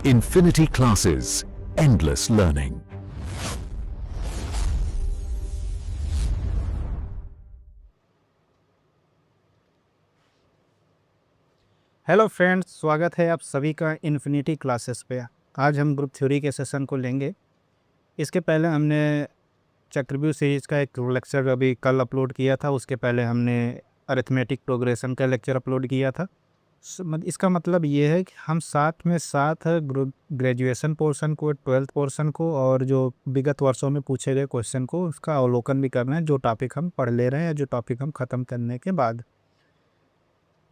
Infinity Classes, endless learning. Hello friends, स्वागत है आप सभी का इन्फिनिटी क्लासेस पे। आज हम ग्रुप थ्योरी के सेशन को लेंगे। इसके पहले हमने चक्रव्यूह सीरीज़ का एक लेक्चर अभी कल अपलोड किया था। उसके पहले हमने अरिथमेटिक प्रोग्रेशन का लेक्चर अपलोड किया था। इसका मतलब ये है कि हम साथ में साथ ग्रुप ग्रेजुएशन पोर्शन को, 12th पोर्शन को और जो विगत वर्षों में पूछे गए क्वेश्चन को उसका अवलोकन भी करना है, जो टॉपिक हम पढ़ ले रहे हैं या जो टॉपिक हम ख़त्म करने के बाद।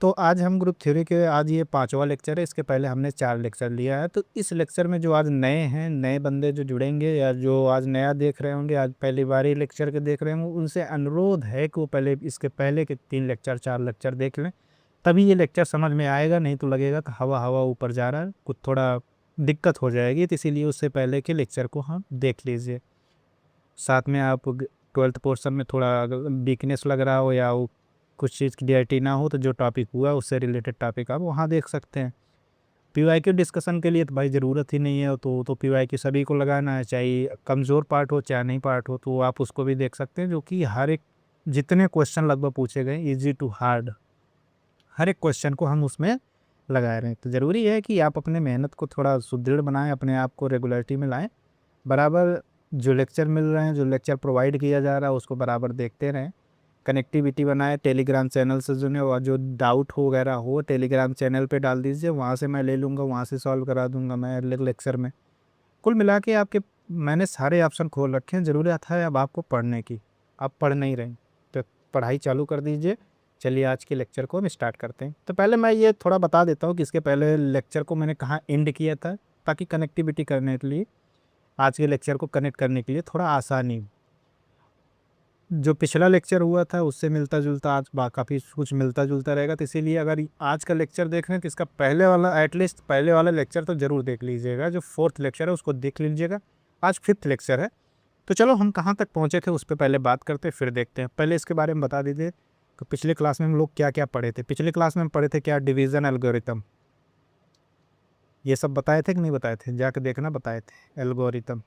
तो आज हम ग्रुप थ्योरी के आज ये 5वां लेक्चर है। इसके पहले हमने 4 लेक्चर लिया है। तो इस लेक्चर में जो आज नए हैं, नए बंदे जो जुड़ेंगे या जो आज नया देख रहे होंगे, आज पहली बार ही लेक्चर के देख रहे होंगे, उनसे अनुरोध है कि वो पहले इसके पहले के 3 लेक्चर 4 लेक्चर देख लें, तभी ये लेक्चर समझ में आएगा। नहीं तो लगेगा कि हवा हवा ऊपर जा रहा है, कुछ थोड़ा दिक्कत हो जाएगी। तो इसीलिए उससे पहले के लेक्चर को हम देख लीजिए। साथ में आप 12th पोर्शन में थोड़ा अगर वीकनेस लग रहा हो या वो कुछ चीज़ की क्लियरिटी ना हो, तो जो टॉपिक हुआ उससे रिलेटेड टॉपिक आप वहाँ देख सकते हैं। पीवाईक्यू डिस्कशन के लिए तो भाई ज़रूरत ही नहीं है, तो पीवाईक्यू सभी को लगाना है, चाहे कमज़ोर पार्ट हो चाहे नहीं पार्ट हो, तो आप उसको भी देख सकते हैं। जो कि हर एक जितने क्वेश्चन लगभग पूछे गए ईजी टू हार्ड, हर एक क्वेश्चन को हम उसमें लगा रहे हैं। तो ज़रूरी है कि आप अपने मेहनत को थोड़ा सुदृढ़ बनाएं, अपने आप को रेगुलरिटी में लाएँ, बराबर जो लेक्चर मिल रहे हैं, जो लेक्चर प्रोवाइड किया जा रहा है उसको बराबर देखते रहें, कनेक्टिविटी बनाए। टेलीग्राम चैनल से जुड़े और जो डाउट हो वगैरह हो टेलीग्राम चैनल पे डाल दीजिए, वहाँ से मैं ले लूँगा, वहाँ से सॉल्व करा दूँगा मैं लेक्चर में। कुल मिला के आपके मैंने सारे ऑप्शन खोल रखे हैं। ज़रूरत है अब आपको पढ़ने की, आप पढ़ नहीं रहे, तो पढ़ाई चालू कर दीजिए। चलिए आज के लेक्चर को हम स्टार्ट करते हैं। तो पहले मैं ये थोड़ा बता देता हूँ कि इसके पहले लेक्चर को मैंने कहाँ एंड किया था, ताकि कनेक्टिविटी करने के लिए, आज के लेक्चर को कनेक्ट करने के लिए थोड़ा आसानी हो। जो पिछला लेक्चर हुआ था उससे मिलता जुलता आज काफ़ी कुछ मिलता जुलता रहेगा। तो इसीलिए अगर आज का लेक्चर देख रहे हैं तो इसका पहले वाला, एटलीस्ट पहले वाला लेक्चर तो ज़रूर देख लीजिएगा। जो 4th लेक्चर है उसको देख लीजिएगा। आज 5th लेक्चर है। तो चलो हम कहाँ तक पहुँचे थे उस पर पहले बात करते हैं, फिर देखते हैं। पहले इसके बारे में बता दीजिए कि पिछले क्लास में हम लोग क्या क्या पढ़े थे। पिछले क्लास में हम पढ़े थे क्या, डिवीज़न एल्गोरिथम, ये सब बताए थे कि नहीं बताए थे, जाके देखना, बताए थे एल्गोरिथम।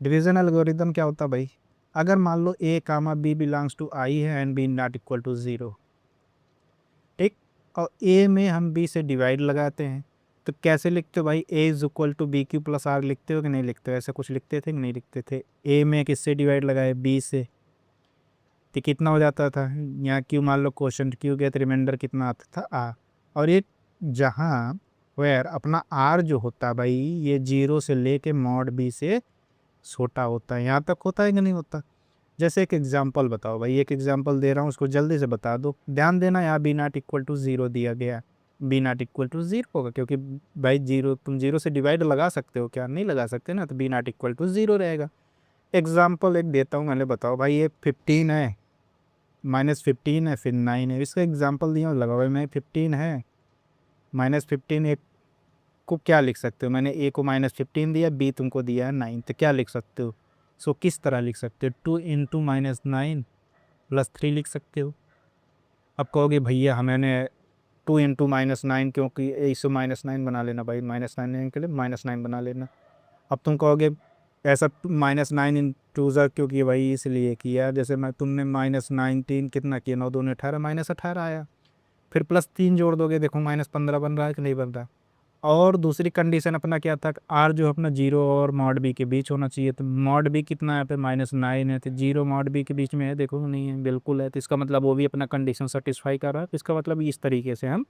डिवीज़न एल्गोरिथम क्या होता है भाई, अगर मान लो A comma B belongs to I है and B not equal to 0, ठीक, और ए में हम बी से डिवाइड लगाते हैं, तो कैसे लिखते हो भाई, A is equal to B Q plus R लिखते हो कि नहीं लिखते हो, ऐसा कुछ लिखते थे कि नहीं लिखते थे। ए में किससे डिवाइड लगाए, बी से, तो कितना हो जाता था, यहाँ क्यू मान लो क्वेश्चन क्यू गया तो रिमाइंडर कितना आता था, आ। और ये जहाँ वेयर अपना आर जो होता है भाई, ये 0 से लेके मॉड बी से छोटा होता है, यहाँ तक होता है कि नहीं होता। जैसे एक एग्जांपल बताओ भाई, एक एग्जांपल दे रहा हूँ, उसको जल्दी से बता दो। ध्यान देना, यहाँ बी नॉट इक्वल टू 0 दिया गया, बी नॉट इक्वल टू 0 होगा, क्योंकि भाई 0, तुम 0 से डिवाइड लगा सकते हो क्या, नहीं लगा सकते ना, तो बी नॉट इक्वल टू 0 रहेगा। एग्जाम्पल एक देता हूँ, मैंने बताओ भाई ये 15 है, -15 है, फिर 9 है। इसका एग्जाम्पल दिया लगाओ भाई, मैं 15 है -15, एक को क्या लिख सकते हो, मैंने ए को -15 दिया, बी तुमको दिया है 9, तो क्या लिख सकते हो। सो किस तरह लिख सकते हो, 2 इंटू -9 +3 लिख सकते हो। अब कहोगे भैया मैंने 2 इंटू -9, क्योंकि इसे -9 बना लेना भाई, -9 के लिए -9 बना लेना। अब तुम कहोगे ऐसा -9 इंटू ज़र क्यों किया भाई, इसलिए किया जैसे मैं तुमने -19 कितना किया, 9 दूनी 18, -18 आया, फिर +3 जोड़ दोगे, देखो -15 बन रहा है कि नहीं बन रहा। और दूसरी कंडीशन अपना क्या था, आर जो अपना 0 और मॉड बी के बीच होना चाहिए, तो मॉड बी कितना है, पे -9 है, तो 0 मॉड बी के बीच में है, देखो नहीं है, बिल्कुल है, तो इसका मतलब वो भी अपना कंडीशन सेटिस्फाई कर रहा है। तो इसका मतलब इस तरीके से हम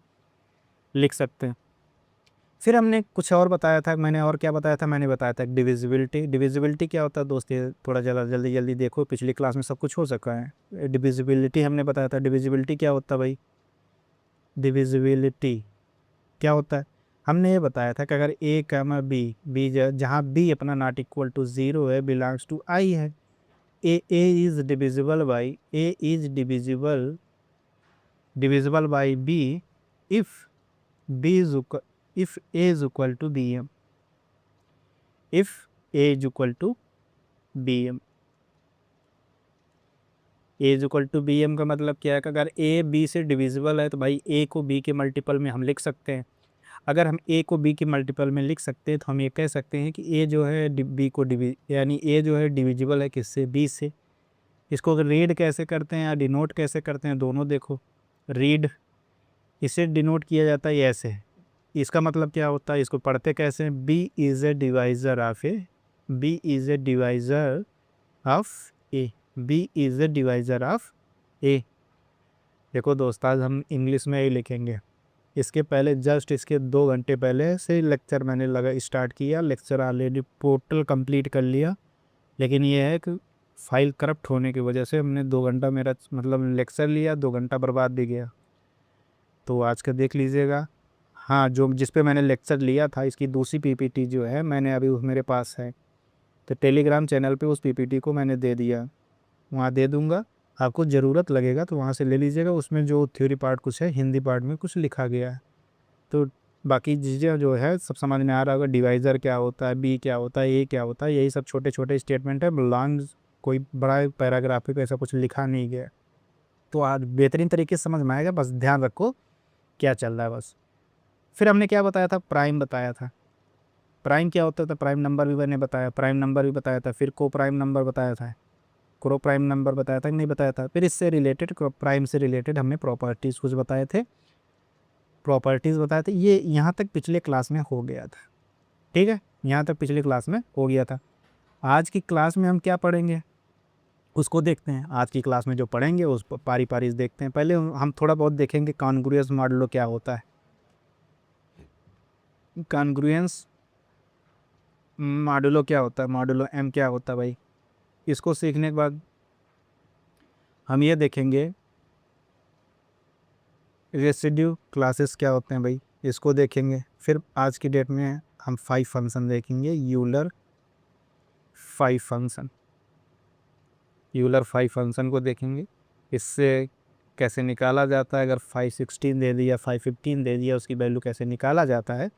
लिख सकते हैं। फिर हमने कुछ और बताया था, मैंने और क्या बताया था, मैंने बताया था डिविजिबिलिटी। डिविजिबिलिटी क्या होता है दोस्त, ये थोड़ा जल्दी जल्दी जल्दी देखो, पिछली क्लास में सब कुछ हो सका है। डिविजिबिलिटी हमने बताया था, डिविजिबिलिटी क्या होता है भाई, डिविजिबिलिटी क्या होता है, हमने ये बताया था कि अगर ए कमा बी, बी जहाँ बी अपना नॉट इक्वल टू 0 है, बिलोंग्स टू आई है, A is divisible by, A is divisible by B if B is if A is equal to B M, if A is equal to B M. A is equal to B M का मतलब क्या है कि अगर A B से divisible है, तो भाई ए को बी के मल्टीपल में हम लिख सकते हैं। अगर हम ए को बी के मल्टीपल में लिख सकते हैं तो हम ये कह सकते हैं कि ए जो है बी को यानी ए जो है डिविजिबल है किससे, बी से। इसको रीड कैसे करते हैं या डिनोट कैसे करते हैं, दोनों देखो। रीड, इसे डिनोट किया जाता है ऐसे। इसका मतलब क्या होता है, इसको पढ़ते कैसे हैं, B is a divisor of A, B is a divisor of A, B is a divisor of A. देखो दोस्त, आज हम इंग्लिश में ही लिखेंगे। इसके पहले जस्ट इसके 2 घंटे पहले से लेक्चर मैंने स्टार्ट किया, लेक्चर ऑलरेडी पोर्टल कंप्लीट कर लिया। लेकिन ये है कि फाइल करप्ट होने की वजह से हमने 2 घंटा मेरा मतलब लेक्चर लिया, 2 घंटा बर्बाद भी गया। तो आज का देख लीजिएगा। हाँ, जो जिस पे मैंने लेक्चर लिया था इसकी दूसरी पीपीटी जो है मैंने अभी मेरे पास है, तो टेलीग्राम चैनल पे उस पीपीटी को मैंने दे दिया, वहाँ दे दूँगा। आपको ज़रूरत लगेगा तो वहाँ से ले लीजिएगा। उसमें जो थ्योरी पार्ट कुछ है, हिंदी पार्ट में कुछ लिखा गया है। तो बाकी चीज़ें जो है सब समझ में आ रहा होगा। डिवाइज़र क्या होता है, बी क्या होता है, ए क्या होता है, यही सब छोटे छोटे स्टेटमेंट है। लॉन्ग कोई बड़ा पैराग्राफिक ऐसा कुछ लिखा नहीं गया। तो आज बेहतरीन तरीके से समझ में आएगा, बस ध्यान रखो क्या चल रहा है बस। फिर हमने क्या बताया था, प्राइम बताया था। प्राइम क्या होता था, प्राइम नंबर भी मैंने बताया, प्राइम नंबर भी बताया था। फिर को प्राइम नंबर बताया था, क्रो प्राइम नंबर बताया था कि नहीं बताया था। फिर इससे रिलेटेड, प्राइम से रिलेटेड हमने प्रॉपर्टीज़ कुछ बताए थे, प्रॉपर्टीज़ बताए थे। ये यहाँ तक पिछले क्लास में हो गया था, ठीक है, यहाँ तक पिछले क्लास में हो गया था। आज की क्लास में हम क्या पढ़ेंगे उसको देखते हैं। आज की क्लास में जो पढ़ेंगे उस पारी पारी से देखते हैं। पहले हम थोड़ा बहुत देखेंगे कॉन्ग्रुएंस मॉडुलो क्या होता है। कॉन्ग्रुएंस मॉडुलो क्या होता है, मॉडुलो एम क्या होता है भाई। इसको सीखने के बाद हम ये देखेंगे रेसिड्यू क्लासेस क्या होते हैं भाई, इसको देखेंगे। फिर आज की डेट में हम 5 फंक्शन देखेंगे, यूलर 5 फंक्शन, यूलर 5 फंक्शन को देखेंगे। इससे कैसे निकाला जाता है, अगर 516 दे दिया, 515 दे दिया, उसकी वैल्यू कैसे निकाला जाता है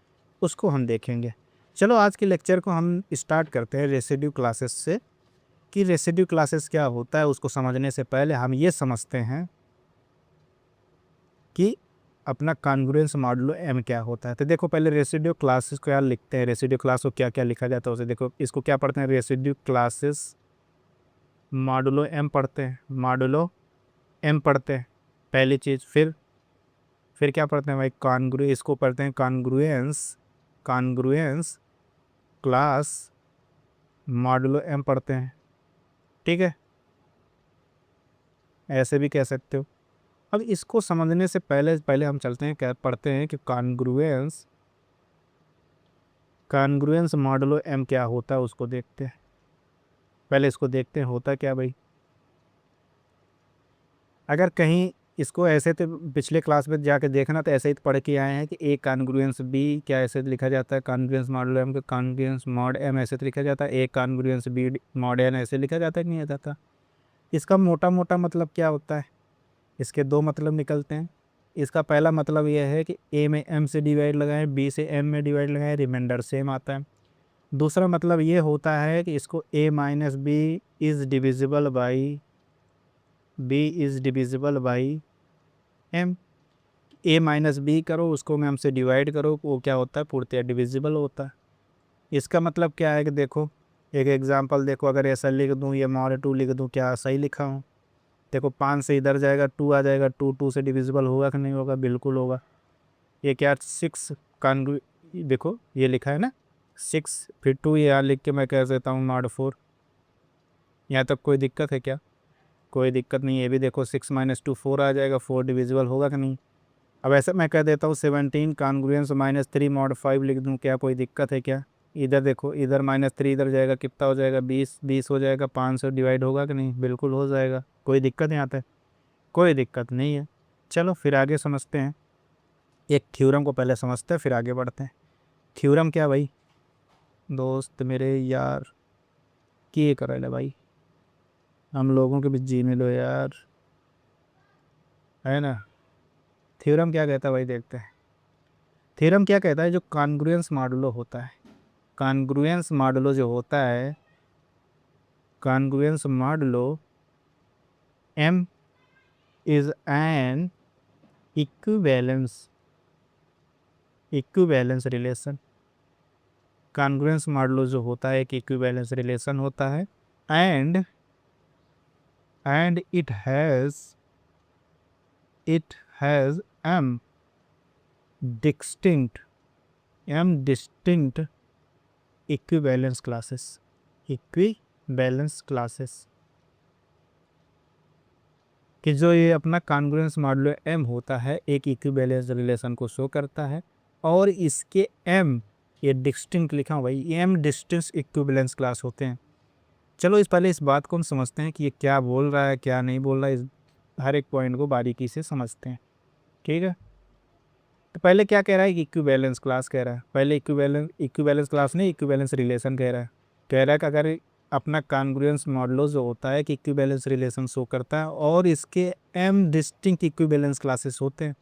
उसको हम देखेंगे। चलो आज के लेक्चर को हम स्टार्ट करते हैं रेसिड्यू क्लासेस से, कि रेसिड्यू क्लासेस क्या होता है। उसको समझने से पहले हम ये समझते हैं कि अपना कॉन्ग्रुएंस मॉडुलो एम क्या होता है। तो देखो पहले रेसिड्यू क्लासेस को क्या लिखते हैं, रेसिड्यू क्लास को क्या क्या लिखा जाता है उसे देखो। इसको क्या पढ़ते हैं, रेसिड्यू क्लासेस मॉडुलो एम पढ़ते हैं, मॉडुलो एम पढ़ते हैं पहली चीज़। फिर क्या पढ़ते हैं भाई, इसको पढ़ते हैं कॉन्ग्रुएंस क्लास मॉडुलो एम पढ़ते हैं, ठीक है, ऐसे भी कह सकते हो। अब इसको समझने से पहले पहले हम चलते हैं, क्या पढ़ते हैं कि कॉन्ग्रुएंस मॉडुलो एम क्या होता है उसको देखते हैं। पहले इसको देखते हैं होता क्या भाई। अगर कहीं इसको ऐसे तो पिछले क्लास में जाके देखना, तो ऐसे ही पढ़ के आए हैं कि ए कॉन्ग्रुएंस बी क्या ऐसे लिखा जाता है, कॉन्ग्रुएंस मॉडुलो एम को कॉन्ग्रुएंस मॉड एम ऐसे तो लिखा जाता है, ए कॉन्ग्रुएंस बी मॉड एन ऐसे लिखा जाता है कि नहीं जाता। इसका मोटा मोटा मतलब क्या होता है, इसके 2 मतलब निकलते हैं। इसका पहला मतलब यह है कि ए में एम से डिवाइड लगाएं, बी से एम में डिवाइड लगाएं, रिमाइंडर सेम आता है। दूसरा मतलब ये होता है कि इसको a minus B is divisible by M. a minus B करो, उसको में हमसे डिवाइड करो, वो क्या होता है, पूर्णतः डिविजिबल होता है। इसका मतलब क्या है कि देखो एक एग्जांपल देखो, अगर ऐसा लिख दूँ, ये मॉड 2 लिख दूँ, क्या सही लिखा हूँ। देखो 5 से इधर जाएगा 2 आ जाएगा, 2 से डिविजिबल होगा कि नहीं होगा, बिल्कुल होगा। ये क्या 6 कान, देखो ये लिखा है ना 6, फिर 2 यहाँ लिख के मैं कह देता हूँ मॉड 4। यहाँ तक कोई दिक्कत है क्या, कोई दिक्कत नहीं है। ये भी देखो 6 माइनस 2 4 आ जाएगा, 4 डिविजिबल होगा कि नहीं। अब ऐसे मैं कह देता हूँ 17 कॉन्ग्रुएंस माइनस 3 मॉड 5 लिख दूँ, क्या कोई दिक्कत है क्या। इधर देखो, इधर -3 इधर जाएगा, कितना हो जाएगा 20 हो जाएगा, 5 से डिवाइड होगा कि नहीं, बिल्कुल हो जाएगा। कोई दिक्कत नहीं आता है, कोई दिक्कत नहीं है। चलो फिर आगे समझते हैं, एक थ्योरम को पहले समझते हैं फिर आगे बढ़ते हैं। थ्योरम क्या भाई, दोस्त मेरे यार किए कर रहे भाई, हम लोगों के बीच जीने लो यार, है ना। थ्योरम क्या कहता है भाई, देखते हैं। थ्योरम क्या कहता है, जो कॉन्ग्रुएंस मॉडुलो होता है, कॉन्ग्रुएंस मॉडुलो जो होता है, congruence modulo M is an equivalence equivalence relation. Congruence modulo जो होता है एक इक्विवेलेंस रिलेशन होता है and it has m distinct equivalence classes कि जो ये अपना कॉन्ग्रुएंस मॉडुलो m होता है एक इक्विवेलेंस रिलेशन को शो करता है और इसके m ये डिस्टिंक्ट लिखा हुआ है, m डिस्टिंक्ट इक्विवेलेंस क्लास होते हैं। चलो पहले इस बात को हम समझते हैं कि ये क्या बोल रहा है क्या नहीं बोल रहा है, हर एक पॉइंट को बारीकी से समझते हैं। ठीक है, तो पहले क्या कह रहा है कि इक्विवेलेंस क्लास कह रहा है, पहले इक्विवेलेंस क्लास नहीं इक्विवेलेंस रिलेशन कह रहा है कि अगर अपना कॉन्ग्रुएंस मॉडुलो जो होता है कि इक्विवेलेंस रिलेशन शो करता है और इसके m डिस्टिंक्ट इक्विवेलेंस क्लासेस होते हैं।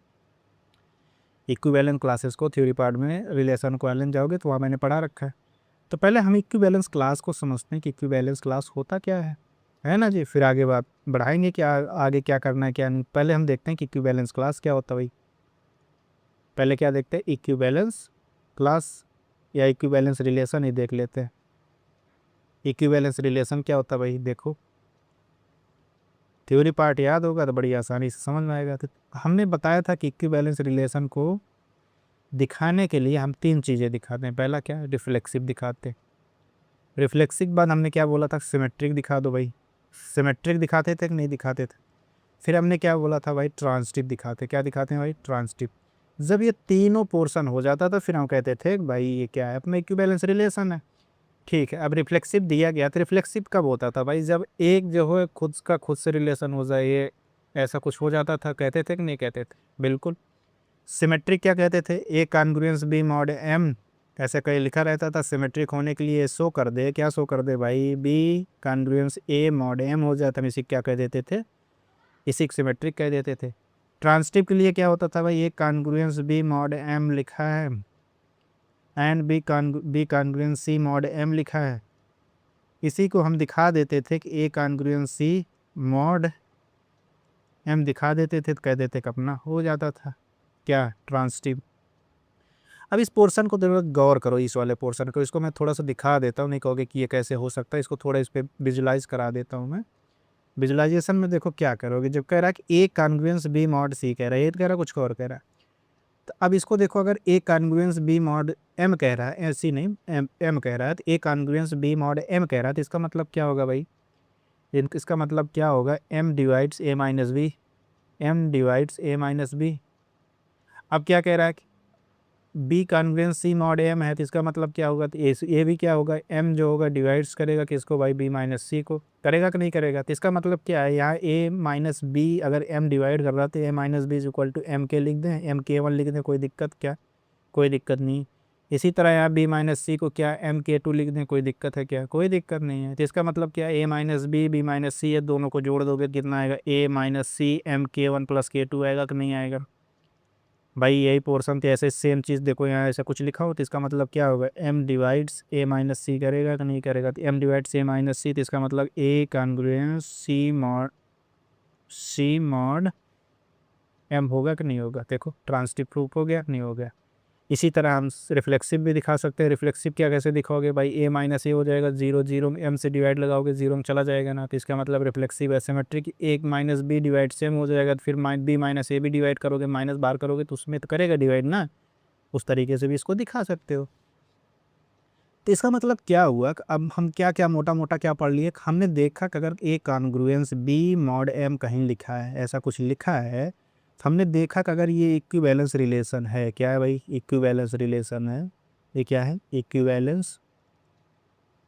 इक्विवेलेंस क्लासेस को थ्योरी पार्ट में रिलेशन को एलन जाओगे तो वहाँ मैंने पढ़ा रखा है। तो पहले हम इक्विवेलेंस क्लास को समझते हैं कि इक्विवेलेंस क्लास होता क्या है ना जी, फिर आगे बात बढ़ाएंगे कि आगे क्या करना है क्या नहीं। पहले हम देखते हैं कि इक्विवेलेंस क्लास क्या होता है भाई। पहले क्या देखते हैं, इक्विवेलेंस क्लास या इक्विवेलेंस रिलेशन ही देख लेते हैं। इक्विवेलेंस रिलेशन क्या होता है भाई, देखो थ्योरी पार्ट याद होगा तो बड़ी आसानी से समझ में आएगा। तो हमने बताया था कि इक्विवेलेंस रिलेशन को दिखाने के लिए हम 3 चीज़ें दिखाते हैं। पहला क्या, रिफ्लेक्सिव दिखाते हैं। रिफ्लेक्सिव बाद हमने क्या बोला था, सिमेट्रिक दिखा दो भाई। सिमेट्रिक दिखाते थे कि नहीं दिखाते थे। फिर हमने क्या बोला था भाई, ट्रांजिटिव दिखाते। क्या दिखाते हैं भाई, ट्रांजिटिव। जब ये तीनों पोर्शन हो जाता था फिर हम कहते थे भाई ये क्या है, अपना इक्विवेलेंस रिलेशन है। ठीक है, अब रिफ्लेक्सिव दिया गया तो रिफ्लेक्सिव कब होता था भाई, जब एक जो है खुद का खुद से रिलेशन हो जाए, ये ऐसा कुछ हो जाता था, कहते थे कि नहीं कहते थे, बिल्कुल। सिमेट्रिक क्या कहते थे, ए कॉन्ग्रुएंस बी मॉड एम, ऐसे कहीं लिखा रहता था। सिमेट्रिक होने के लिए शो कर दे, क्या शो कर दे भाई, B congruence A mod M हो जाता है, इसी क्या कह देते थे, इसी सिमेट्रिक कह देते थे। ट्रांजिटिव के लिए क्या होता था भाई, A congruence B mod M लिखा है and B congruence C mod M लिखा है, इसी को हम दिखा देते थे कि A congruence C mod M दिखा देते थे तो कह देते कि अपना हो जाता था क्या, ट्रांजिटिव। अब इस पोर्शन को थोड़ा गौर करो, इस वाले पोर्शन को, इसको मैं थोड़ा सा दिखा देता हूँ, नहीं कहोगे कि ये कैसे हो सकता है, इसको थोड़ा इस पर विजुलाइज करा देता हूँ मैं। विजुलाइजेशन में देखो क्या करोगे, जब कह रहा है कि ए कॉन्ग्रुएंस बी मॉड सी कह रहा है, ये कह रहा है कुछ और कह रहा है। तो अब इसको देखो, अगर A congruence B mod M कह रहा है, ऐसी नहीं एम कह रहा है, तो ए कॉन्ग्रुएंस बी मॉड एम कह रहा है, तो इसका मतलब क्या होगा भाई, इसका मतलब क्या होगा, एम डिवाइड्स ए माइनस बी, एम डिवाइड्स ए माइनस बी। अब क्या कह रहा है कि B congruence C mod M है, तो इसका मतलब क्या होगा, तो ए भी क्या होगा, एम जो होगा डिवाइड्स करेगा किसको भाई, बी माइनस सी को, करेगा कि नहीं करेगा। तो इसका मतलब क्या है, यहाँ ए माइनस बी अगर एम डिवाइड कर रहा तो A minus B is equal to M के लिख दें, एम के वन लिख दें, कोई दिक्कत क्या, कोई दिक्कत नहीं। इसी तरह यहाँ बी माइनस सी को क्या एम के टू लिख दें, कोई दिक्कत है क्या, कोई दिक्कत नहीं है। तो इसका मतलब क्या, ए माइनस बी माइनस सी है, दोनों को जोड़ दोगे कितना आएगा, ए माइनस सी एम के वन प्लस के टू आएगा कि नहीं आएगा भाई, यही पोर्शन थे। ऐसे सेम चीज़ देखो यहाँ ऐसा कुछ लिखा हो तो इसका मतलब क्या होगा, एम डिवाइड्स ए माइनस सी करेगा कि नहीं करेगा, तो एम डिवाइड्स ए माइनस सी, तो इसका मतलब ए कॉन्ग्रुएंस सी मॉड एम होगा कि नहीं होगा। देखो ट्रांजिटिव प्रूफ हो गया, नहीं हो गया। इसी तरह हम रिफ्लेक्सिव भी दिखा सकते हैं। रिफ्लेक्सिव क्या कैसे दिखाओगे भाई, ए माइनस ए हो जाएगा, जीरो जीरो में एम से डिवाइड लगाओगे, जीरो में चला जाएगा ना, तो इसका मतलब रिफ्लेक्सिव एसिमेट्रिक एक माइनस बी डिवाइड सेम हो जाएगा, तो फिर बी माइनस ए भी डिवाइड करोगे, माइनस बार करोगे तो उसमें तो करेगा डिवाइड ना, उस तरीके से भी इसको दिखा सकते हो। तो इसका मतलब क्या हुआ कि अब हम क्या क्या मोटा मोटा क्या पढ़ लिए, हमने देखा कि अगर A congruence B mod M कहीं लिखा है, ऐसा कुछ लिखा है, तो हमने देखा कि अगर ये इक्विवेलेंस रिलेशन है, क्या है भाई, इक्विवेलेंस रिलेशन है, ये क्या है,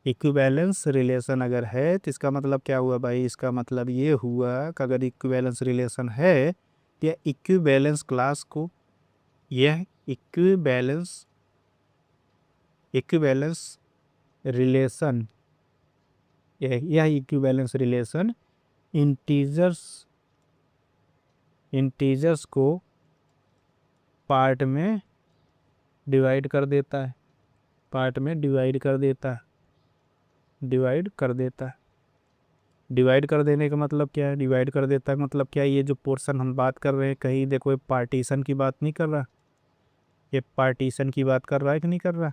इक्विवेलेंस रिलेशन अगर है तो इसका मतलब क्या हुआ भाई, इसका मतलब ये हुआ कि अगर इक्विवेलेंस रिलेशन है तो यह इक्विवेलेंस क्लास को, यह इक्विवेलेंस रिलेशन, यह इक्विवेलेंस रिलेशन इंटीजर्स को पार्ट में डिवाइड कर देता है, पार्ट में डिवाइड कर देता है, डिवाइड कर देने का मतलब क्या है, डिवाइड कर देता है मतलब क्या है, ये जो पोर्शन हम बात कर रहे हैं, कहीं देखो पार्टीशन की बात नहीं कर रहा, ये पार्टीशन की बात कर रहा है कि नहीं कर रहा?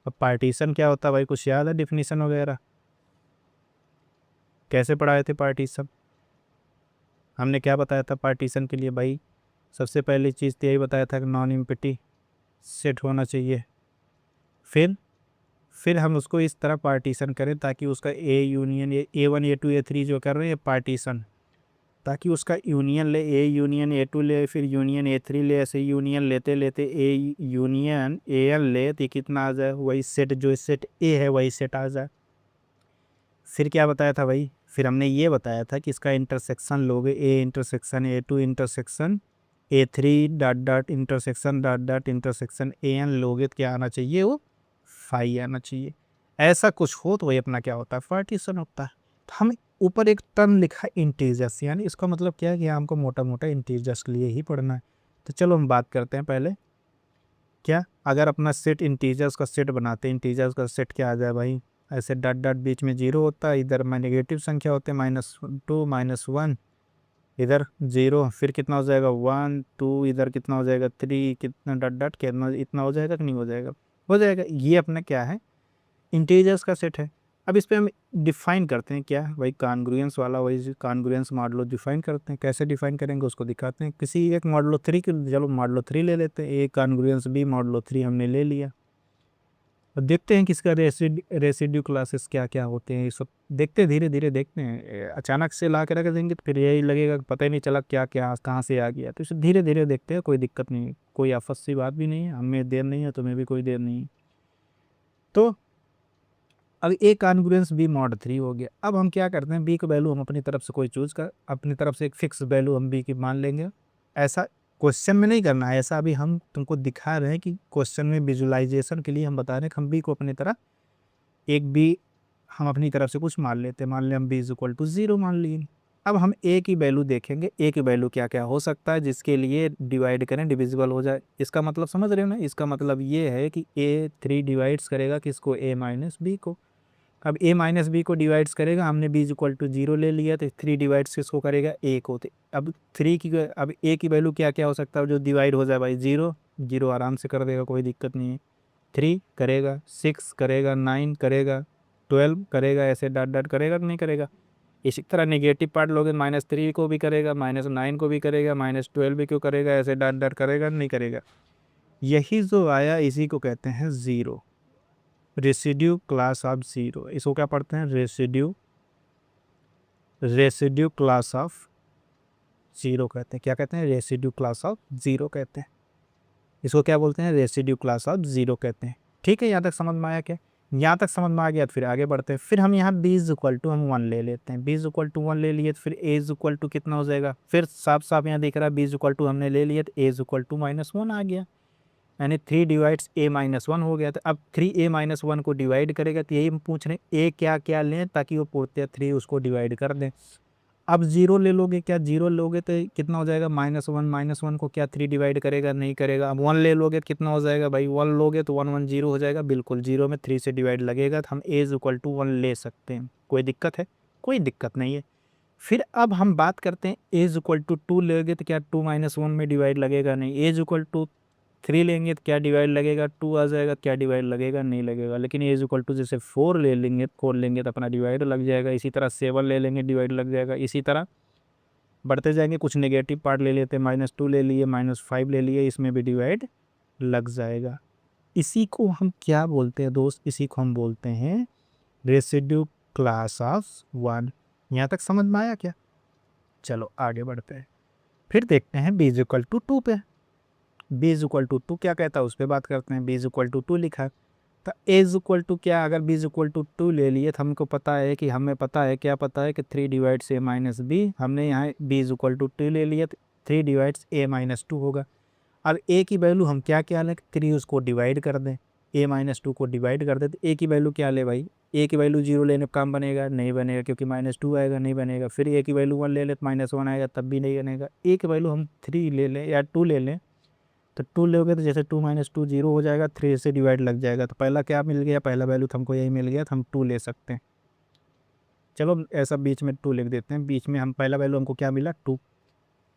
अब पार्टीशन क्या होता है भाई, कुछ याद है डिफिनीशन वगैरह? कैसे पढ़ाए थे पार्टीशन? हमने क्या बताया था पार्टीशन के लिए भाई? सबसे पहली चीज़ तो यही बताया था कि नॉन एम्प्टी सेट होना चाहिए। फिर हम उसको इस तरह पार्टीशन करें ताकि उसका A union A1 A2 A3 जो कर रहे हैं पार्टीशन, ताकि उसका यूनियन ले, ए यूनियन A2 ले, फिर यूनियन A3 ले, ऐसे यूनियन लेते लेते ए यूनियन AN ले तो कितना आ जाए, वही सेट जो सेट ए है वही सेट आ जाए। फिर क्या बताया था भाई? फिर हमने ये बताया था कि इसका इंटरसेक्शन लोगे, A intersection A2 intersection A3 dot dot intersection AN लोगे तो क्या आना चाहिए, वो फाई आना चाहिए। ऐसा कुछ हो तो वही अपना क्या होता है, पार्टीशन होता है। तो हम ऊपर एक टर्म लिखा है इंटीजर्स, यानी इसका मतलब क्या है कि हमको मोटा मोटा इंटीजर्स के लिए ही पढ़ना है। तो चलो हम बात करते हैं पहले क्या, अगर अपना सेट इंटीजर्स का सेट बनाते हैं, इंटीजर्स का सेट क्या आ जाए भाई, ऐसे डॉट डॉट बीच में जीरो होता है, इधर में नेगेटिव संख्या होते हैं -2 -1, इधर 0, फिर कितना हो जाएगा 1 2, इधर कितना हो जाएगा 3, कितना डॉट डॉट कितना इतना हो जाएगा कि नहीं हो जाएगा, हो जाएगा। ये अपना क्या है, इंटीजर्स का सेट है। अब इस पे हम डिफाइन करते हैं क्या भाई, कॉन्ग्रुएंस वाला, वही कॉन्ग्रुएंस मॉडलो डिफाइन करते हैं। कैसे डिफाइन करेंगे उसको दिखाते हैं, किसी एक मॉडलो 3 के, चलो मॉडलो 3 ले लेते हैं, ए कॉन्ग्रुएंस बी मॉडलो 3 हमने ले लिया। अब देखते हैं कि इसका रेसिड्यू क्लासेस क्या क्या होते हैं, ये सब देखते धीरे धीरे देखते हैं। अचानक से ला के रख देंगे तो फिर यही लगेगा कि पता ही नहीं चला क्या क्या कहाँ से आ गया। तो इसे धीरे धीरे देखते हैं, कोई दिक्कत नहीं है, कोई आफत सी बात भी नहीं है, हमें देर नहीं है, तुम्हें भी कोई देर नहीं है। तो अब ए कॉन्ग्रुएंस बी मॉड 3 हो गया। अब हम क्या करते हैं, बी का वैल्यू हम अपनी तरफ से कोई चूज कर, अपनी तरफ से एक फिक्स वैल्यू हम बी की मान लेंगे। ऐसा क्वेश्चन में नहीं करना है, ऐसा अभी हम तुमको दिखा रहे हैं कि क्वेश्चन में विजुअलाइजेशन के लिए हम बता रहे हैं कि हम बी को अपनी तरह एक बी हम अपनी तरफ से कुछ मान लेते हैं, मान लें हम बी इज इक्वल टू 0 मान लिए। अब हम ए की वैल्यू देखेंगे, ए की वैल्यू क्या क्या हो सकता है जिसके लिए डिवाइड करें डिविजिबल हो जाए। इसका मतलब समझ रहे हो ना, इसका मतलब ये है कि ए 3 डिवाइड्स करेगा किसको, ए माइनस बी को। अब ए माइनस बी को डिवाइड्स करेगा, हमने बी इज इक्वल टू 0 ले लिया, तो 3 डिवाइड्स किसको करेगा, ए को। तो अब 3 की, अब ए की वैल्यू क्या क्या हो सकता है जो डिवाइड हो जाए भाई, 0 0 आराम से कर देगा, कोई दिक्कत नहीं है। 3 करेगा, 6 करेगा, 9 करेगा, 12 करेगा, ऐसे डॉट डॉट करेगा कि नहीं करेगा। इसी तरह नेगेटिव पार्ट लोगे, -3 को भी करेगा, -9 को भी करेगा, -12 भी क्यों करेगा, ऐसे डॉट डॉट करेगा नहीं करेगा। यही जो आया इसी को कहते हैं zero, residue class of zero. इसको क्या पढ़ते हैं, रेसिड्यू क्लास ऑफ ज़ीरो कहते हैं। क्या कहते हैं, रेसिड्यू क्लास ऑफ ज़ीरो कहते हैं। इसको क्या बोलते हैं, रेसिड्यू क्लास ऑफ ज़ीरो कहते हैं। ठीक है, यहाँ तक समझ में आया क्या? यहाँ तक समझ में आ गया तो फिर आगे बढ़ते हैं। फिर हम यहाँ b इज इक्वल टू हम 1 ले लेते हैं, b इज इक्वल टू 1 ले लिए तो फिर a इज इक्वल टू कितना हो जाएगा, फिर साफ साफ यहाँ दिख रहा है b इज इक्वल टू हमने ले लिया तो a इज इक्वल टू -1 आ गया, यानी 3 डिवाइड्स a -1 हो गया। तो अब 3a -1 को डिवाइड करेगा, तो यही हम पूछ रहे हैं a क्या क्या लें ताकि वो पूछते 3 उसको डिवाइड कर दें। अब 0 ले लोगे, क्या 0 लोगे तो कितना हो जाएगा, -1 को क्या 3 डिवाइड करेगा, नहीं करेगा। अब 1 ले लोगे कितना हो जाएगा भाई, 1 लोगे तो 1 1 0 हो जाएगा, बिल्कुल 0 में 3 से डिवाइड लगेगा, तो हम a इज इक्वल टू 1 ले सकते हैं। कोई दिक्कत है, कोई दिक्कत नहीं है। फिर अब हम बात करते हैं a इज इक्वल टू 2 लोगे तो क्या 2 -1 में डिवाइड लगेगा, नहीं। a इज इक्वल टू 3 लेंगे तो क्या डिवाइड लगेगा, 2 आ जाएगा, क्या डिवाइड लगेगा, नहीं लगेगा। लेकिन a इज इक्वल टू जैसे 4 ले लेंगे, 4 लेंगे तो अपना डिवाइड लग जाएगा। इसी तरह 7 ले लेंगे, डिवाइड लग जाएगा। इसी तरह बढ़ते जाएंगे, कुछ नेगेटिव पार्ट ले लेते हैं, -2 ले लिए, -5 ले लिए, इसमें भी डिवाइड लग जाएगा। इसी को हम क्या बोलते हैं दोस्त, इसी को हम बोलते हैं रेसिड्यू क्लास ऑफ 1। यहाँ तक समझ में आया क्या? चलो आगे बढ़ते हैं, फिर देखते हैं b इज इक्वल टू 2 पे। b इज इक्वल टू 2 क्या कहता है उस पर बात करते हैं। b इज इक्वल टू 2 लिखा है, तो a इज इक्वल टू क्या, अगर b इज इक्वल टू 2 ले लिए तो हमको पता है कि, हमें पता है क्या पता है कि 3 डिवाइड्स a माइनस बी, हमने यहाँ b इज इक्वल टू 2 ले लिया तो 3 डिवाइड्स a माइनस 2 होगा। अब a की वैल्यू हम क्या क्या लें, 3 उसको डिवाइड कर दें, a माइनस 2 को डिवाइड कर दें, तो a की वैल्यू क्या ले भाई, a की वैल्यू 0 लेने पर काम बनेगा, नहीं बनेगा, क्योंकि -2 आएगा, नहीं बनेगा। फिर a की वैल्यू 1 ले लें तो -1 आएगा, तब भी नहीं बनेगा। a की वैल्यू हम 3 ले लें या 2 ले लें, तो 2 लोगे तो जैसे 2 - 2 0 हो जाएगा, 3 से डिवाइड लग जाएगा। तो पहला क्या मिल गया, पहला वैल्यू तो हमको यही मिल गया, तो हम 2 ले सकते हैं। चलो ऐसा बीच में 2 लिख देते हैं, बीच में हम पहला वैल्यू हमको क्या मिला, 2।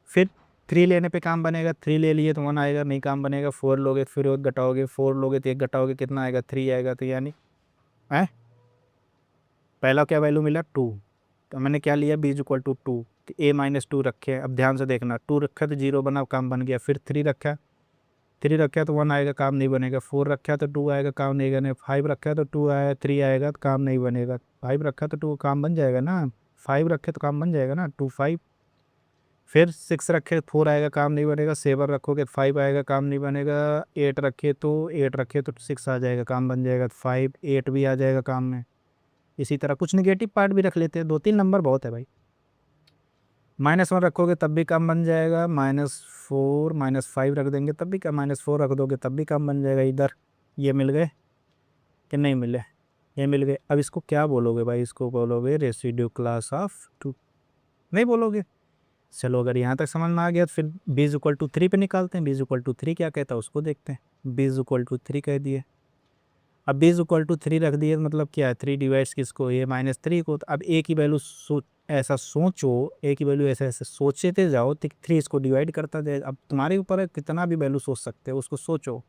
फिर 3 लेने पे काम बनेगा, 3 ले लिए तो 1 आएगा, नहीं काम बनेगा। 4 लोगे फिर 1 घटाओगे, 4 लोगे तो 1 घटाओगे, कितना आएगा? 3 आएगा। तो यानी पहला क्या वैल्यू मिला? 2। तो मैंने क्या लिया? b is equal to 2। तो a माइनस 2 रखे। अब ध्यान से देखना, 2 रखा तो 0 बना, काम बन गया। फिर 3 रखा, 3 रखा तो 1 आएगा, काम नहीं बनेगा। 4 रखा तो 2 आएगा, काम नहीं बनेगा। 5 रखा तो 2 आया, 3 आएगा तो काम नहीं बनेगा। 5 रखा तो 2 काम बन जाएगा ना, 5 रखे तो काम बन जाएगा ना, 2 5। फिर 6 रखे तो 4 आएगा, काम नहीं बनेगा। 7 रखोगे तो 5 आएगा, काम नहीं बनेगा। 8 रखे तो 6 आ जाएगा, काम बन जाएगा। 5 8 भी आ जाएगा काम में। इसी तरह कुछ निगेटिव पार्ट भी रख लेते हैं, 2-3 नंबर बहुत है भाई। -1 रखोगे तब भी काम बन जाएगा। -4 -5 रख देंगे तब भी काम, -4 रख दोगे तब भी काम बन जाएगा। इधर ये मिल गए कि नहीं मिले? ये मिल गए। अब इसको क्या बोलोगे भाई? इसको बोलोगे रेसिड्यू क्लास ऑफ 2। नहीं बोलोगे? चलो, अगर यहाँ तक समझ में आ गया तो फिर b इज इक्वल टू 3 पे निकालते हैं। b इज इक्वल टू 3 क्या कहता है उसको देखते हैं। b इज इक्वल टू 3 कह दिए। अब b इज इक्वल टू 3 रख दिए तो मतलब क्या है? 3 डिवाइड्स किसको? a माइनस 3 को। तो अब a की वैल्यू ऐसा सोचो, a की वैल्यू ऐसे ऐसे सोचते जाओ तो 3 इसको डिवाइड करता जाए। अब तुम्हारे ऊपर है, कितना भी वैल्यू सोच सकते हो, उसको सोचो।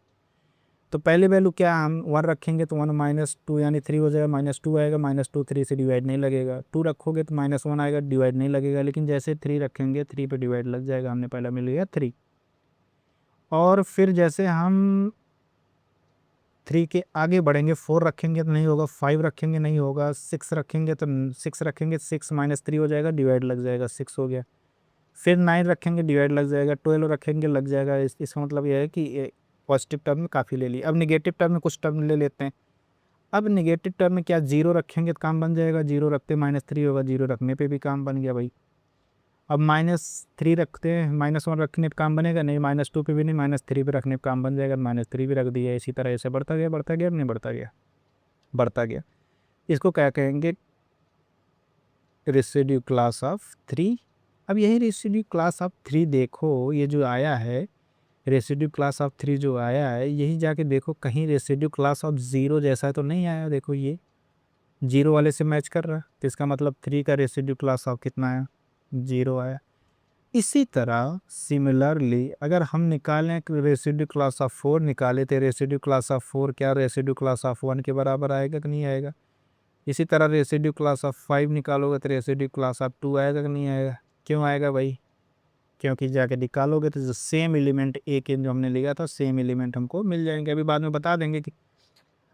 तो पहले वैल्यू क्या, हम 1 रखेंगे तो 1 -2 यानी 3 हो जाएगा। -2 आएगा, -2 3 से डिवाइड नहीं लगेगा। 2 रखोगे तो -1 आएगा, डिवाइड नहीं लगेगा। लेकिन जैसे 3 रखेंगे 3 पे डिवाइड लग जाएगा। हमने पहला मिल गया 3। और फिर जैसे हम 3 के आगे बढ़ेंगे, 4 रखेंगे तो नहीं होगा, 5 रखेंगे नहीं होगा, 6 रखेंगे तो 6 रखेंगे, 6 -3 हो जाएगा, डिवाइड लग जाएगा, 6 हो गया। फिर 9 रखेंगे, डिवाइड लग जाएगा। 12 रखेंगे, लग जाएगा। इसका मतलब यह है कि पॉजिटिव टर्म में काफ़ी ले लिया। अब निगेटिव टर्म में कुछ टर्म ले लेते हैं। अब निगेटिव टर्म में क्या, 0 रखेंगे तो काम बन जाएगा। 0 रखते -3 होगा, 0 रखने पे भी काम बन गया भाई। अब -3 रखते हैं, -1 रखने पे काम बनेगा नहीं, -2 पे भी नहीं, -3 पे रखने पे काम बन जाएगा। -3 भी रख दिया। इसी तरह ऐसे बढ़ता गया, बढ़ता गया, नहीं बढ़ता गया, बढ़ता गया। इसको क्या कहेंगे? Residue class of 3। अब यही रेसिड्यू क्लास ऑफ 3 देखो, ये जो आया है रेसिड्यू क्लास ऑफ 3 जो आया है, यही जाके देखो कहीं रेसिड्यू क्लास ऑफ 0 जैसा तो नहीं आया। देखो ये 0 वाले से मैच कर रहा है, तो इसका मतलब 3 का रेसिड्यू क्लास ऑफ कितना आया? 0 आया। इसी तरह सिमिलरली अगर हम निकालें रेसिड्यू क्लास ऑफ 4 निकाले, तो रेसिड्यू क्लास ऑफ 4 क्या रेसिड्यू क्लास ऑफ 1 के बराबर आएगा कि नहीं आएगा? इसी तरह रेसिड्यू क्लास ऑफ 5 निकालोगे तो रेसिड्यू क्लास ऑफ 2 आएगा कि नहीं आएगा? क्यों आएगा भाई? क्योंकि जाके निकालोगे तो जो सेम एलिमेंट ए के जो हमने लिया था, सेम एलिमेंट हमको मिल जाएंगे। अभी बाद में बता देंगे कि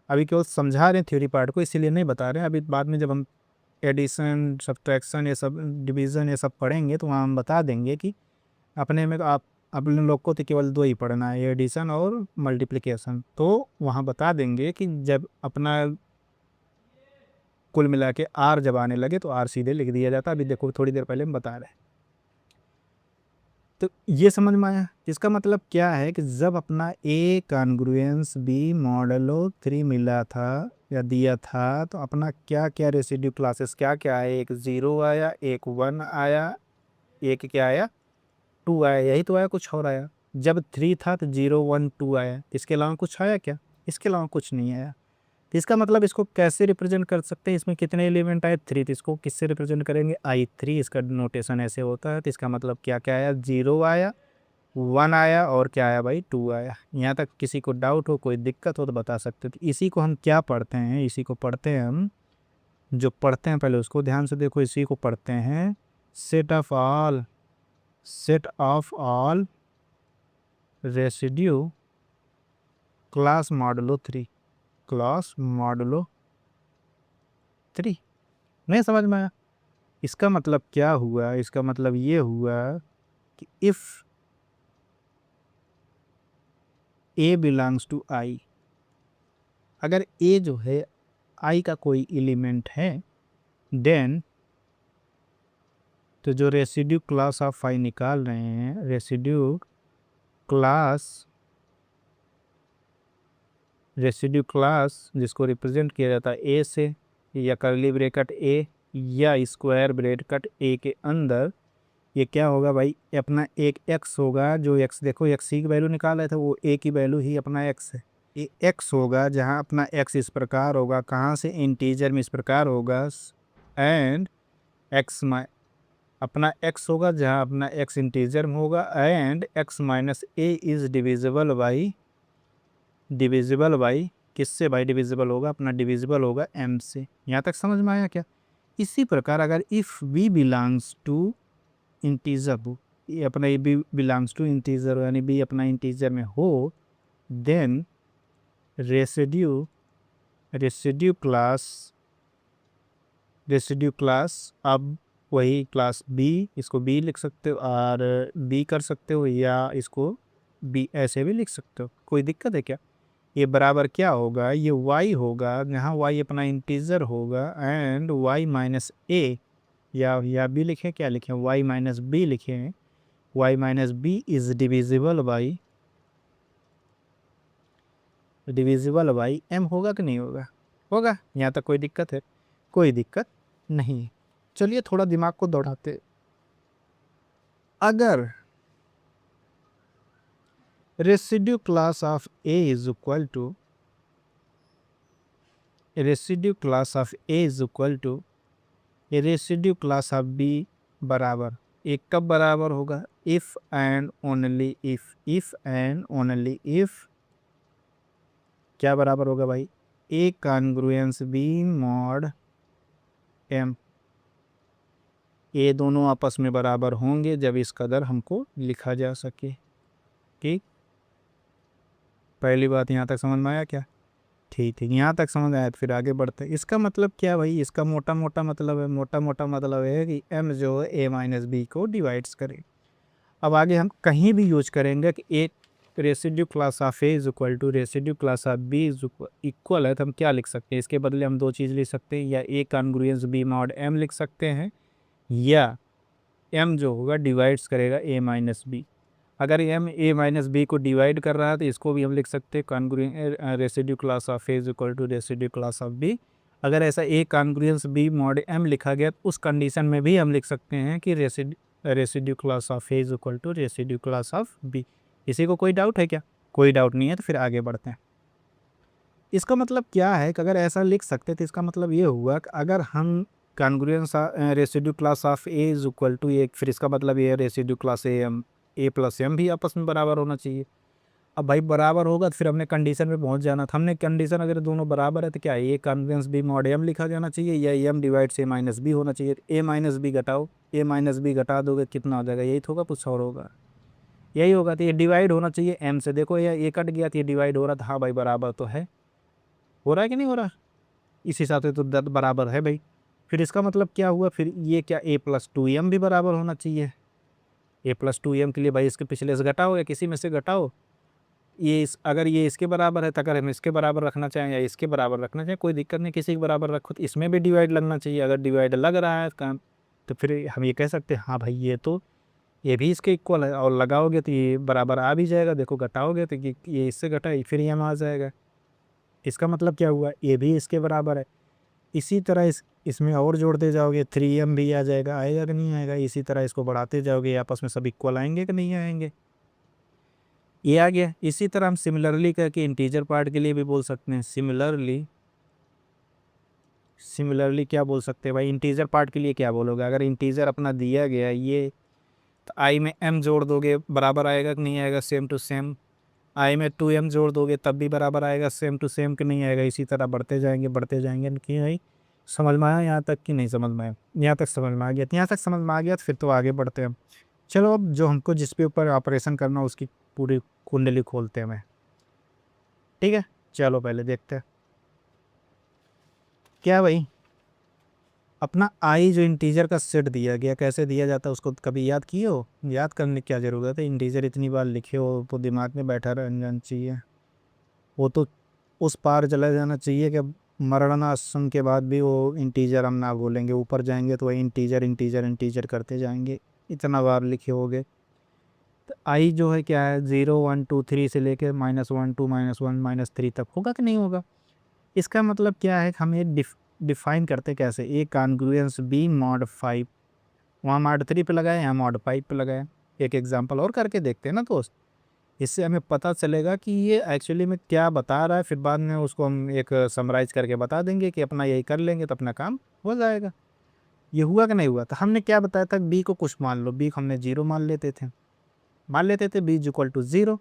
अभी केवल समझा रहे हैं थ्योरी पार्ट को, इसीलिए नहीं बता रहे हैं। अभी बाद में जब हम एडिशन, सब्ट्रैक्शन, ये सब डिवीज़न ये सब पढ़ेंगे तो वहाँ हम बता देंगे कि अपने में आप अपने लोग को तो केवल 2 ही पढ़ना है, एडिशन और मल्टीप्लिकेशन। तो वहाँ बता देंगे कि जब अपना कुल मिला के आर जब आने लगे तो आर सीधे लिख दिया जाता है। अभी देखो थोड़ी देर पहले हम बता रहे हैं। तो ये समझ में आया? इसका मतलब क्या है कि जब अपना ए कॉन्ग्रुएंस बी मॉडलो 3 मिला था या दिया था, तो अपना क्या क्या रेसिड्यू क्लासेस क्या क्या आए? एक 0 आया, एक 1 आया, एक क्या आया? 2 आया। यही तो आया, कुछ और आया? जब 3 था तो 0 1 2 आया। इसके अलावा कुछ आया क्या? इसके अलावा कुछ नहीं आया। तो इसका मतलब इसको कैसे रिप्रेजेंट कर सकते हैं? इसमें कितने एलिमेंट आए? 3। तो इसको किससे रिप्रेजेंट करेंगे? i3। इसका नोटेशन ऐसे होता है। तो इसका मतलब क्या क्या आया? 0 आया, 1 आया और क्या आया भाई? 2 आया। यहाँ तक किसी को डाउट हो, कोई दिक्कत हो तो बता सकते हो। तो इसी को हम क्या पढ़ते हैं? इसी को पढ़ते हैं हम, जो पढ़ते हैं पहले उसको ध्यान से देखो। इसी को पढ़ते हैं set of all residue class modulo 3। Class modulo 3 नहीं समझ में आया? इसका मतलब क्या हुआ? इसका मतलब ये हुआ कि इफ़ ए बिलोंग्स टू आई, अगर ए जो है आई का कोई एलिमेंट है, देन तो जो रेसिड्यू क्लास ऑफ आई निकाल रहे हैं, रेसिड्यू क्लास जिसको रिप्रेजेंट किया जाता है ए से, या कर्ली ब्रैकेट ए या स्क्वायर ब्रैकेट ए के अंदर, ये क्या होगा भाई? अपना एक x होगा, जो x देखो x की वैल्यू निकाल रहे थे, वो a की वैल्यू ही अपना x है। ये x होगा जहाँ अपना x इस प्रकार होगा, कहाँ से? इंटीजर में इस प्रकार होगा, एंड x अपना x होगा जहाँ अपना x इंटीजर में होगा, and x minus A is divisible by किससे भाई डिविजिबल होगा, अपना डिविजिबल होगा m से। यहाँ तक समझ में आया क्या? इसी प्रकार अगर if b belongs to integer, ये अपना ये b बिलोंग्स टू इंटीजर यानी b अपना इंटीजर में हो, देन रेसिड्यू क्लास अब वही क्लास b, इसको b लिख सकते हो और b कर सकते हो, या इसको b ऐसे भी लिख सकते हो, कोई दिक्कत है क्या? ये बराबर क्या होगा, ये y होगा जहाँ y अपना इंटीजर होगा, एंड y माइनस ए या b लिखें, क्या लिखें, y माइनस b लिखें, y minus b is divisible by m होगा कि नहीं होगा? होगा। यहाँ तक कोई दिक्कत है? कोई दिक्कत नहीं। चलिए थोड़ा दिमाग को दौड़ाते, अगर residue class of a is equal to residue class of b बराबर एक, कब बराबर होगा? इफ एंड ओनली इफ क्या बराबर होगा भाई? A congruence b mod m, ये दोनों आपस में बराबर होंगे जब इस कदर हमको लिखा जा सके। ठीक, पहली बात यहाँ तक समझ में आया क्या? ठीक, यहाँ तक समझ आया तो फिर आगे बढ़ते हैं। इसका मतलब क्या भाई? इसका मोटा मोटा मतलब है कि m जो है a माइनस बी को डिवाइड्स करे। अब आगे हम कहीं भी यूज करेंगे कि एक residue class of A is equal to residue class of B is equal है, तो हम क्या लिख सकते हैं? इसके बदले हम दो चीज़ लिख सकते हैं, या ए कॉन्ग्रुएंस बी मॉड m लिख सकते हैं, या m जो होगा डिवाइड्स करेगा a माइनस बी। अगर m a माइनस बी को डिवाइड कर रहा है तो इसको भी हम लिख सकते हैं congruence residue class of a is equal to residue class of b। अगर ऐसा a congruence b mod m लिखा गया तो उस कंडीशन में भी हम लिख सकते हैं कि residue class of a is equal to residue class of b। इसी को कोई डाउट है क्या? कोई डाउट नहीं है, तो फिर आगे बढ़ते हैं। इसका मतलब क्या है कि अगर ऐसा लिख सकते तो इसका मतलब ये हुआ कि अगर हम congruence residue class of A is equal to A, फिर इसका मतलब ये है residue class A plus M भी आपस में बराबर होना चाहिए। अब भाई बराबर होगा तो फिर हमने कंडीशन में पहुंच जाना था। हमने कंडीशन अगर दोनों बराबर है तो क्या A congruence B mod M लिखा जाना चाहिए, या एम डिवाइड ए माइनस बी होना चाहिए। ए माइनस बी घटाओ, ए माइनस बी घटा दोगे कितना हो जाएगा? यही तो होगा, कुछ और होगा? यही होगा। तो ये डिवाइड होना चाहिए एम से। देखो ये कट गया तो ये डिवाइड हो रहा था, हाँ भाई बराबर तो है। हो रहा है कि नहीं हो रहा? इस हिसाब से तो दर्द बराबर है भाई। फिर इसका मतलब क्या हुआ? फिर ये क्या a प्लस टू एम भी बराबर होना चाहिए। a प्लस टू एम के लिए भाई इसके पिछले से घटाओ या किसी में से घटाओ। अगर ये इसके बराबर है तो अगर हम इसके बराबर रखना चाहें या इसके बराबर रखना चाहें, कोई दिक्कत नहीं, किसी के बराबर रखो तो इसमें भी डिवाइड लगना चाहिए। अगर डिवाइड लग रहा है काम तो फिर हम ये कह सकते हैं हाँ भाई ये भी इसके इक्वल है, और लगाओगे तो ये बराबर आ भी जाएगा। देखो घटाओगे तो ये इससे घटा फिर ये आ जाएगा। इसका मतलब क्या हुआ? ये भी इसके बराबर है। इसी तरह इसमें और जोड़ते जाओगे 3m भी आ जाएगा, आएगा कि नहीं आएगा? इसी तरह इसको बढ़ाते जाओगे, आपस में सब इक्वल आएंगे कि नहीं आएंगे? ये आ गया। इसी तरह हम सिमिलरली करके इंटीजर पार्ट के लिए भी बोल सकते हैं। सिमिलरली क्या बोल सकते हैं भाई? इंटीजर पार्ट के लिए क्या बोलोगे? अगर इंटीजर अपना दिया गया ये, तो आई में m जोड़ दोगे बराबर आएगा कि नहीं आएगा? Same to same. आई में 2m जोड़ दोगे तब भी बराबर आएगा, सेम टू सेम कि नहीं आएगा? इसी तरह बढ़ते जाएंगे कि नहीं? समझ में आया यहाँ तक कि नहीं समझ में आया? यहाँ तक समझ में आ गया? यहाँ तक समझ में आ गया तो फिर तो आगे बढ़ते हैं। चलो अब जो हमको जिस पे ऊपर ऑपरेशन करना उसकी पूरी कुंडली खोलते हैं मैं। ठीक है, चलो पहले देखते हैं क्या भाई। अपना आई जो इंटीजर का सेट दिया गया, कैसे दिया जाता है उसको कभी याद किए हो? याद करने की क्या ज़रूरत है? इंटीजर इतनी बार लिखे हो तो दिमाग में बैठा रहना चाहिए। वो तो उस पार चला जाना चाहिए कि मरणासन के बाद भी वो इंटीजर हम ना बोलेंगे, ऊपर जाएंगे तो वही इंटीजर इंटीजर इंटीजर करते जाएंगे। इतना बार लिखे होगे तो आई जो है क्या है, 0 1 2 3 से लेके -1 2 -1 -3 तक होगा कि नहीं होगा? इसका मतलब क्या है? हम ये डिफाइन करते कैसे? ए कॉन्ग्रुएंस बी मॉड 5, वहाँ मॉड 3 पे लगाए, यहाँ मॉड 5 पे लगाए। एक एग्जांपल और करके देखते हैं ना दोस्त, इससे हमें पता चलेगा कि ये एक्चुअली में क्या बता रहा है। फिर बाद में उसको हम एक समराइज करके बता देंगे कि अपना यही कर लेंगे तो अपना काम हो जाएगा। ये हुआ कि नहीं हुआ? तो हमने क्या बताया था, बी को कुछ मान लो, बी को हमने 0 मान लेते थे B is equal to 0।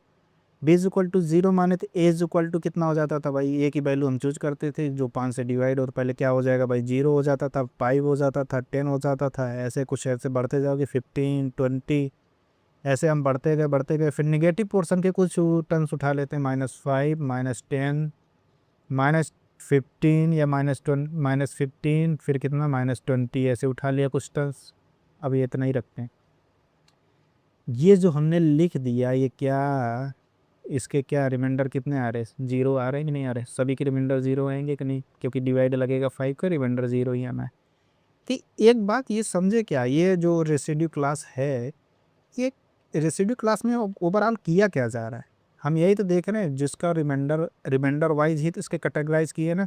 B is equal to 0 माने तो ए इज इक्वल टू कितना हो जाता था भाई, ए की वैल्यू हम चूज करते थे जो 5 से डिवाइड हो, तो पहले क्या हो जाएगा भाई, 0 हो जाता था, 5 हो जाता था, 10 हो जाता था, ऐसे कुछ ऐसे बढ़ते जाओगे, 15, 20, ऐसे हम बढ़ते गए। फिर निगेटिव पोर्शन के कुछ टर्म्स उठा लेते हैं, -5, -10, -15 या -15, फिर कितना -20, ऐसे उठा लिया कुछ टर्म्स। अब ये इतना ही रखते हैं। ये जो हमने लिख दिया, ये क्या, इसके क्या रिमाइंडर कितने आ रहे हैं, 0 आ रहे हैं कि नहीं आ रहे? सभी के रिमाइंडर 0 आएंगे कि नहीं, क्योंकि डिवाइड लगेगा 5 का, रिमाइंडर 0 ही आना है। तो एक बात ये समझे क्या, ये जो रेसिड्यू क्लास है, ये रेसिड्यू क्लास में ओवरऑल किया क्या जा रहा है, हम यही तो देख रहे हैं, जिसका रिमाइंडर वाइज ही तो इसके कैटेगराइज किए ना।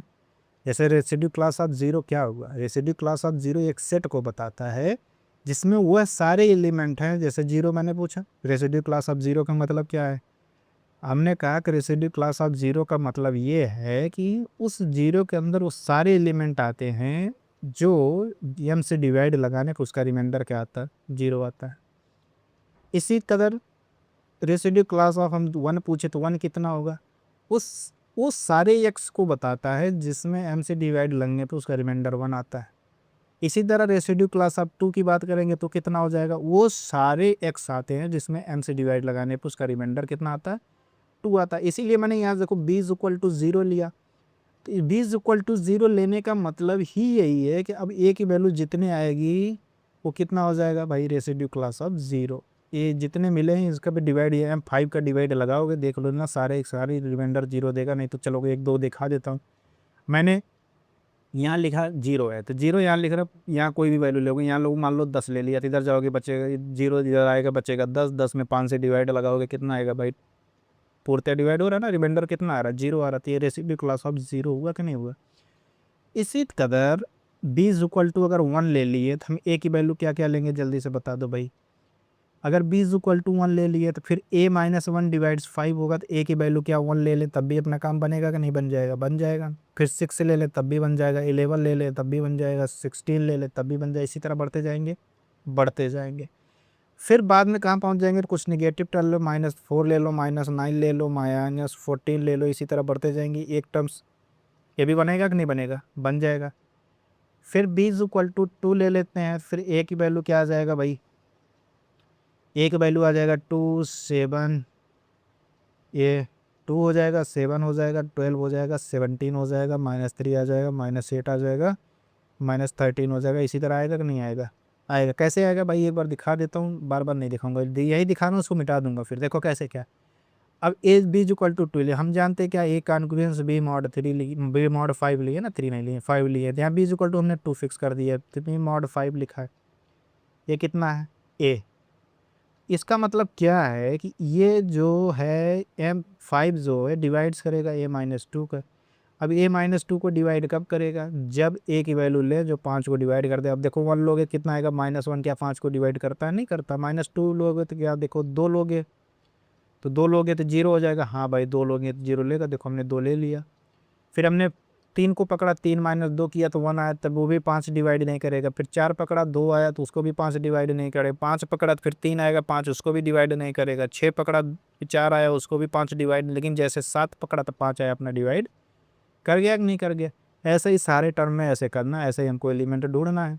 जैसे रेसिड्यू क्लास ऑफ 0 क्या हुआ, रेसिड्यू क्लास ऑफ 0 एक सेट को बताता है जिसमें वह सारे एलिमेंट हैं, जैसे 0 मैंने पूछा, रेसिड्यू क्लास ऑफ 0 का मतलब क्या है, हमने कहा कि रेसिड्यू क्लास ऑफ 0 का मतलब ये है कि उस 0 के अंदर वो सारे एलिमेंट आते हैं जो एम से डिवाइड लगाने को उसका रिमाइंडर क्या आता है, 0 आता है। इसी कदर रेसिड्यू क्लास ऑफ हम 1 पूछे तो 1 कितना होगा, उस सारे एक्स को बताता है जिसमें एम से डिवाइड लगने पे उसका रिमाइंडर 1 आता है। इसी तरह रेसिड्यू क्लास ऑफ 2 की बात करेंगे तो कितना हो जाएगा, वो सारे एक्स आते हैं जिसमें एम से डिवाइड लगाने पे उसका रिमाइंडर कितना आता है, 2 आता है। इसीलिए मैंने यहाँ देखो b इज इक्वल टू 0 लिया। तो b इज इक्वल टू 0 लेने का मतलब ही यही है कि अब a की वैल्यू जितने आएगी वो कितना हो जाएगा भाई, रेसिड्यू क्लास ऑफ 0। ये जितने मिले हैं इसका भी डिवाइड, ये m5 का डिवाइड लगाओगे, देख लो ना, सारे रिमाइंडर 0 देगा। नहीं तो चलो एक दो दिखा देता हूँ। मैंने यहाँ लिखा 0 है तो 0 यहाँ लिख रहा, यहाँ कोई भी वैल्यू लोगे, यहाँ लोग मान लो 10 ले लिया, तो इधर जाओगे बचेगा 0, इधर आएगा बचेगा 10, 10 में 5 से डिवाइड लगाओगे कितना आएगा भाई, पूर्णतः डिवाइड हो रहा है ना, रिमाइंडर कितना आ रहा है, 0 आ रहा है। तो ये रेसिड्यू क्लास ऑफ 0 हुआ कि नहीं हुआ। इसी कदर b इज इक्वल टू अगर 1 ले लिए तो हम a की वैल्यू क्या क्या लेंगे, जल्दी से बता दो भाई। अगर b इज इक्वल टू 1 ले लिए तो फिर a माइनस 1 डिवाइड्स 5 होगा, तो a की वैल्यू क्या 1 ले ले तब भी अपना काम बनेगा कि नहीं बन जाएगा, बन जाएगा। फिर 6 ले ले तब भी बन जाएगा, 11 ले ले तब भी बन जाएगा, 16 ले ले तब भी बन जाएगा। इसी तरह बढ़ते जाएंगे। फिर बाद में कहाँ पहुँच जाएंगे, कुछ निगेटिव टर्म लो, -4 ले लो, -9 ले लो, -14 ले लो, इसी तरह बढ़ते जाएंगे। एक टर्म्स ये भी बनेगा कि नहीं बनेगा, बन जाएगा। फिर b इज इक्वल टू 2 ले लेते हैं, फिर a की वैल्यू क्या आ जाएगा भाई, a की वैल्यू आ जाएगा 2, 7, ये 2 हो जाएगा, 7 हो जाएगा, 12 हो जाएगा, 17 हो जाएगा, -3 आ जाएगा, -8 आ जाएगा, -13 हो जाएगा। इसी तरह आएगा कि नहीं आएगा, आएगा। कैसे आएगा भाई, एक बार दिखा देता हूँ, बार बार नहीं दिखाऊंगा, यही दिखा रहा हूँ, उसको मिटा दूंगा। फिर देखो कैसे क्या, अब A B is equal to 2 लिए, हम जानते हैं क्या, ए कॉन्ग्रुएंस बी मॉड 3 ली, बी मॉड 5 लिए ना, 3 नहीं लिए, 5 लिए। यहाँ बी इज इक्वल टू हमने 2 फिक्स कर दिया, तो बी मॉड 5 लिखा है। ये कितना है, ए। इसका मतलब क्या है कि ये जो है m5 जो है डिवाइड्स करेगा a-2 का। अब a-2 को डिवाइड कब करेगा, जब a की वैल्यू ले जो 5 को डिवाइड कर दे। अब देखो 1 लोगे कितना आएगा, -1 क्या 5 को डिवाइड करता है, नहीं करता। -2 लोगे तो क्या, देखो 2 लोगे तो 2 लोगे तो 0 हो जाएगा, हाँ भाई 2 लोगे तो 0 लेगा, देखो हमने 2 ले लिया। फिर हमने 3 को पकड़ा, 3 - 2 किया तो 1 आया, तब वो भी 5 डिवाइड नहीं करेगा। फिर 4 पकड़ा, 2 आया तो उसको भी 5 डिवाइड नहीं करे। 5 पकड़ा तो फिर 3 आएगा, 5 उसको भी डिवाइड नहीं करेगा। 6 पकड़ा, 4 आया उसको भी 5 डिवाइड, लेकिन जैसे 7 पकड़ा तो 5 आया, अपना डिवाइड कर गया कि नहीं कर गया। ऐसे ही सारे टर्म में ऐसे करना, ऐसे ही हमको एलिमेंट ढूंढना है,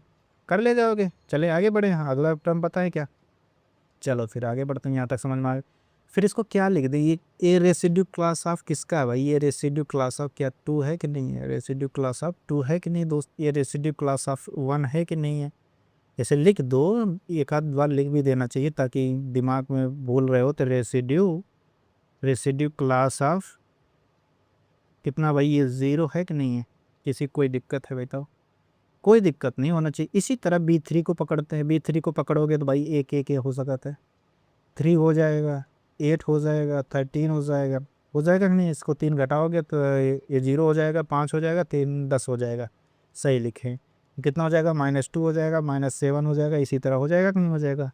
कर ले जाओगे। चले आगे बढ़े, हाँ अगला टर्म पता है क्या, चलो फिर आगे बढ़ते हैं, यहाँ तक समझ में आ गया। फिर इसको क्या लिख दें, ये रेसिड्यू क्लास ऑफ किसका है भाई, ये रेसिड्यू क्लास ऑफ क्या 2 है कि नहीं है, रेसिड्यू क्लास ऑफ 2 है कि नहीं दोस्त, ये रेसिड्यू क्लास ऑफ 1 है कि नहीं है। ऐसे लिख दो, एक आध बार लिख भी देना चाहिए ताकि दिमाग में भूल रहे हो तो रेसिड्यू क्लास ऑफ कितना भाई, ये 0 है कि नहीं है। किसी कोई दिक्कत है बताओ, कोई दिक्कत नहीं होना चाहिए। इसी तरह b3 को पकड़ते हैं, b3 को पकड़ोगे तो भाई एक हो सकता है, 3 हो जाएगा, 8 हो जाएगा, 13 हो जाएगा कि नहीं। इसको 3 घटाओगे तो ये 0 हो जाएगा, 5 हो जाएगा, 3 10 हो जाएगा। सही लिखें, कितना हो जाएगा, -2 हो जाएगा, -7 हो जाएगा। इसी तरह हो जाएगा कि नहीं हो जाएगा,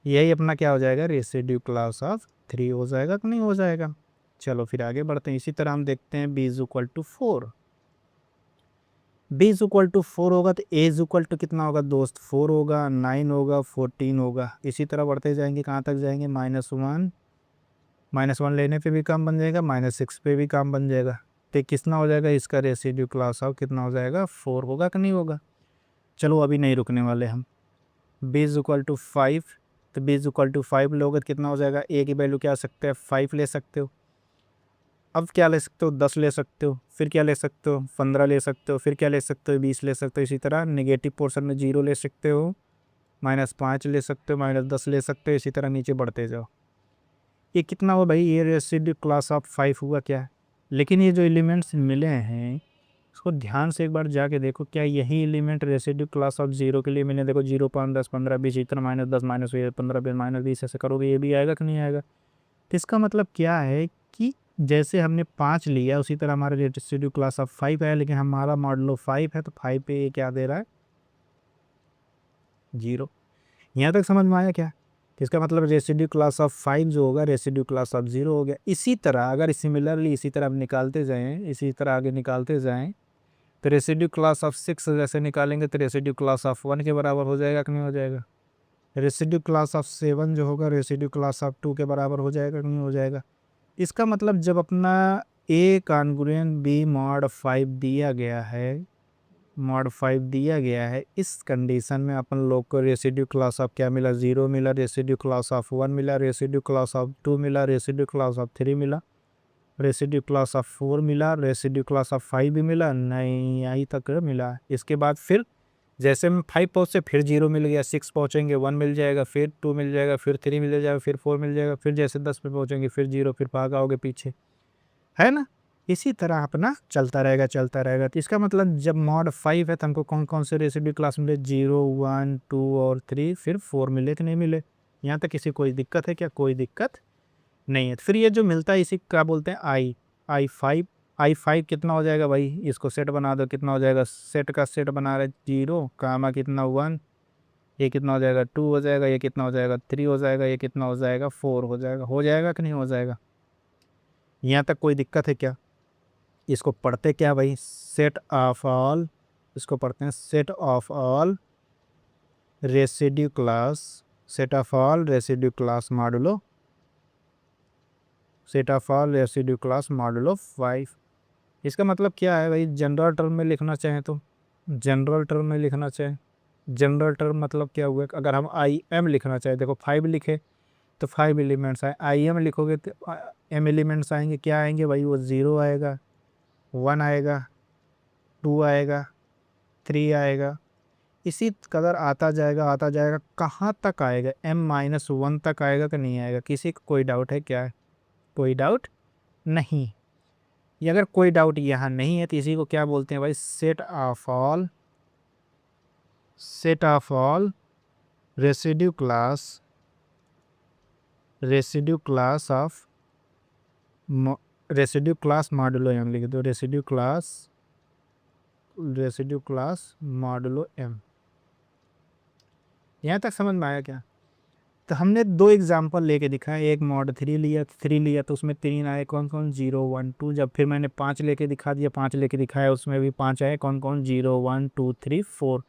यही अपना क्या हो जाएगा, रेसिड्यू क्लास ऑफ 3 हो जाएगा कि नहीं हो जाएगा। चलो फिर आगे बढ़ते हैं। इसी तरह हम देखते हैं b is equal to 4। b is equal to 4 होगा तो a इज इक्वल टू कितना होगा दोस्त, 4 होगा, 9 होगा, 14 होगा। इसी तरह बढ़ते जाएंगे, कहाँ तक जाएंगे, -1 लेने पे भी काम बन जाएगा, -6 पे भी काम बन जाएगा। तो कितना हो जाएगा इसका रेसिड्यू क्लास ऑफ कितना हो जाएगा, 4 होगा कि नहीं होगा। चलो अभी नहीं रुकने वाले हम। b इज इक्वल टू 5, तो b इज इक्वल टू 5 लोगे तो कितना हो जाएगा, a की वैल्यू क्या सकते हैं, 5 ले सकते हो। अब क्या ले सकते हो, 10 ले सकते हो, फिर क्या ले सकते हो, 15 ले सकते हो, फिर क्या ले सकते हो, 20 ले सकते हो। इसी तरह नेगेटिव पोर्शन में 0 ले सकते हो, -5 ले सकते हो, -10 ले सकते हो। इसी तरह नीचे बढ़ते जाओ। ये कितना हुआ भाई, ये रेसिड्यू क्लास ऑफ 5 हुआ क्या। लेकिन ये जो एलिमेंट्स मिले हैं इसको ध्यान से एक बार जाके देखो, क्या यही एलिमेंट रेसिड्यू क्लास ऑफ 0 के लिए मिले। देखो 0, 5, 10, 15, 20, इतना -10, -15, -20 ऐसे करोगे, ये भी आएगा कि नहीं आएगा। तो इसका मतलब क्या है कि जैसे हमने 5 लिया उसी तरह हमारा रेसिड्यू क्लास ऑफ 5 है, लेकिन हमारा मॉडलो 5 है तो 5 पे ये क्या दे रहा है, 0। यहाँ तक समझ में आया क्या। तो इसका मतलब रेसिड्यू क्लास ऑफ 5 जो होगा रेसिड्यू क्लास ऑफ 0 हो गया। इसी तरह अगर सिमिलरली इसी तरह हम निकालते जाएं, इसी तरह आगे निकालते जाएं, तो रेसिड्यू क्लास ऑफ 6 जैसे निकालेंगे तो रेसिड्यू क्लास ऑफ 1 के बराबर हो जाएगा कि नहीं हो जाएगा। रेसिड्यू क्लास ऑफ 7 जो होगा रेसिड्यू क्लास ऑफ 2 के बराबर हो जाएगा कि नहीं हो जाएगा। इसका मतलब जब अपना a कॉन्ग्रुएंट b मॉड 5 दिया गया है, मॉड 5 दिया गया है, इस कंडीशन में अपन लोग को रेसिड्यू क्लास ऑफ क्या मिला, 0 मिला, रेसिड्यू क्लास ऑफ 1 मिला, रेसिड्यू क्लास ऑफ 2 मिला, रेसिड्यू क्लास ऑफ 3 मिला, रेसिड्यू क्लास ऑफ 4 मिला, रेसिड्यू क्लास ऑफ 5 भी मिला, नहीं यहीं तक मिला। इसके बाद फिर जैसे हम 5 पहुँचे फिर 0 मिल गया, 6 पहुँचेंगे 1 मिल जाएगा, फिर 2 मिल जाएगा, फिर 3 मिल जाएगा, फिर 4 मिल जाएगा, फिर जैसे 10 पे पहुँचेंगे फिर 0, फिर भाग आओगे पीछे, है ना। इसी तरह अपना चलता रहेगा चलता रहेगा। तो इसका मतलब जब मॉड 5 है तो हमको कौन कौन से रेसिड्यू क्लास मिले, 0, 1, 2 और 3, फिर 4 मिले कि नहीं मिले। यहाँ तक किसी कोई दिक्कत है क्या, कोई दिक्कत नहीं है। फिर ये जो मिलता है इसी क्या बोलते हैं, आई 5 कितना हो जाएगा भाई, इसको सेट बना दो, कितना हो जाएगा, सेट का सेट बना रहे 0 कामा कितना 1, ये कितना हो जाएगा 2 हो जाएगा, ये कितना हो जाएगा 3 हो जाएगा, ये कितना हो जाएगा 4 हो जाएगा कि नहीं हो जाएगा। यहाँ तक कोई दिक्कत है क्या। इसको पढ़ते क्या भाई, सेट ऑफ ऑल, इसको पढ़ते हैं set of all residue class, set of all residue class modulo, set of all residue class modulo 5। इसका मतलब क्या है भाई, जनरल टर्म में लिखना चाहें तो, जनरल टर्म में लिखना चाहें, जनरल टर्म मतलब क्या हुआ, अगर हम आई एम लिखना चाहें, देखो 5 लिखे तो 5 एलिमेंट्स आए, आई एम लिखोगे तो एम एलिमेंट्स आएंगे, क्या आएंगे भाई, वो 0 आएगा, 1 आएगा, 2 आएगा, 3 आएगा, इसी कदर आता जाएगा। कहाँ तक आएगा, m-1 तक आएगा कि नहीं आएगा। किसी को कोई डाउट है क्या, कोई डाउट नहीं। ये अगर कोई डाउट यहाँ नहीं है तो इसी को क्या बोलते हैं भाई, set of all, set of all residue class, residue class of, residue class modulo M लिख दो, residue class, residue class modulo M. यहाँ तक समझ में आया क्या। तो हमने 2 एग्जाम्पल लेके दिखाया, एक मॉड 3 लिया तो उसमें 3 आए, कौन कौन, 0, 1, 2। जब फिर मैंने 5 लेके दिखा दिया, 5 लेके दिखाया उसमें भी 5 आए, कौन कौन, 0, 1, 2, 3, 4।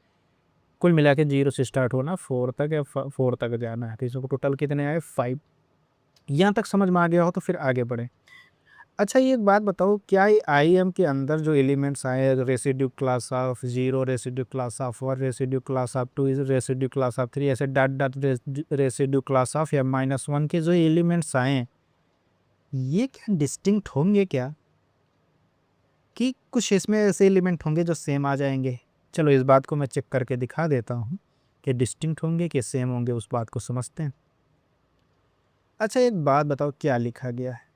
कुल मिला के 0 से स्टार्ट होना 4 तक या 4 तक जाना है। तो इसको टोटल कितने आए, 5। यहाँ तक समझ में आ गया हो तो फिर आगे बढ़े। अच्छा ये एक बात बताओ, क्या ये आई एम के अंदर जो एलिमेंट्स आए, residue class of 0, residue class of 1, residue class of 2, residue class of 3, ऐसे dot dot residue class of या -1 के जो एलिमेंट्स आए, ये क्या डिस्टिंक्ट होंगे क्या, कि कुछ इसमें ऐसे एलिमेंट होंगे जो सेम आ जाएंगे। चलो इस बात को मैं चेक करके दिखा देता हूँ कि डिस्टिंक्ट होंगे कि सेम होंगे, उस बात को समझते हैं। अच्छा एक बात बताओ, क्या लिखा गया है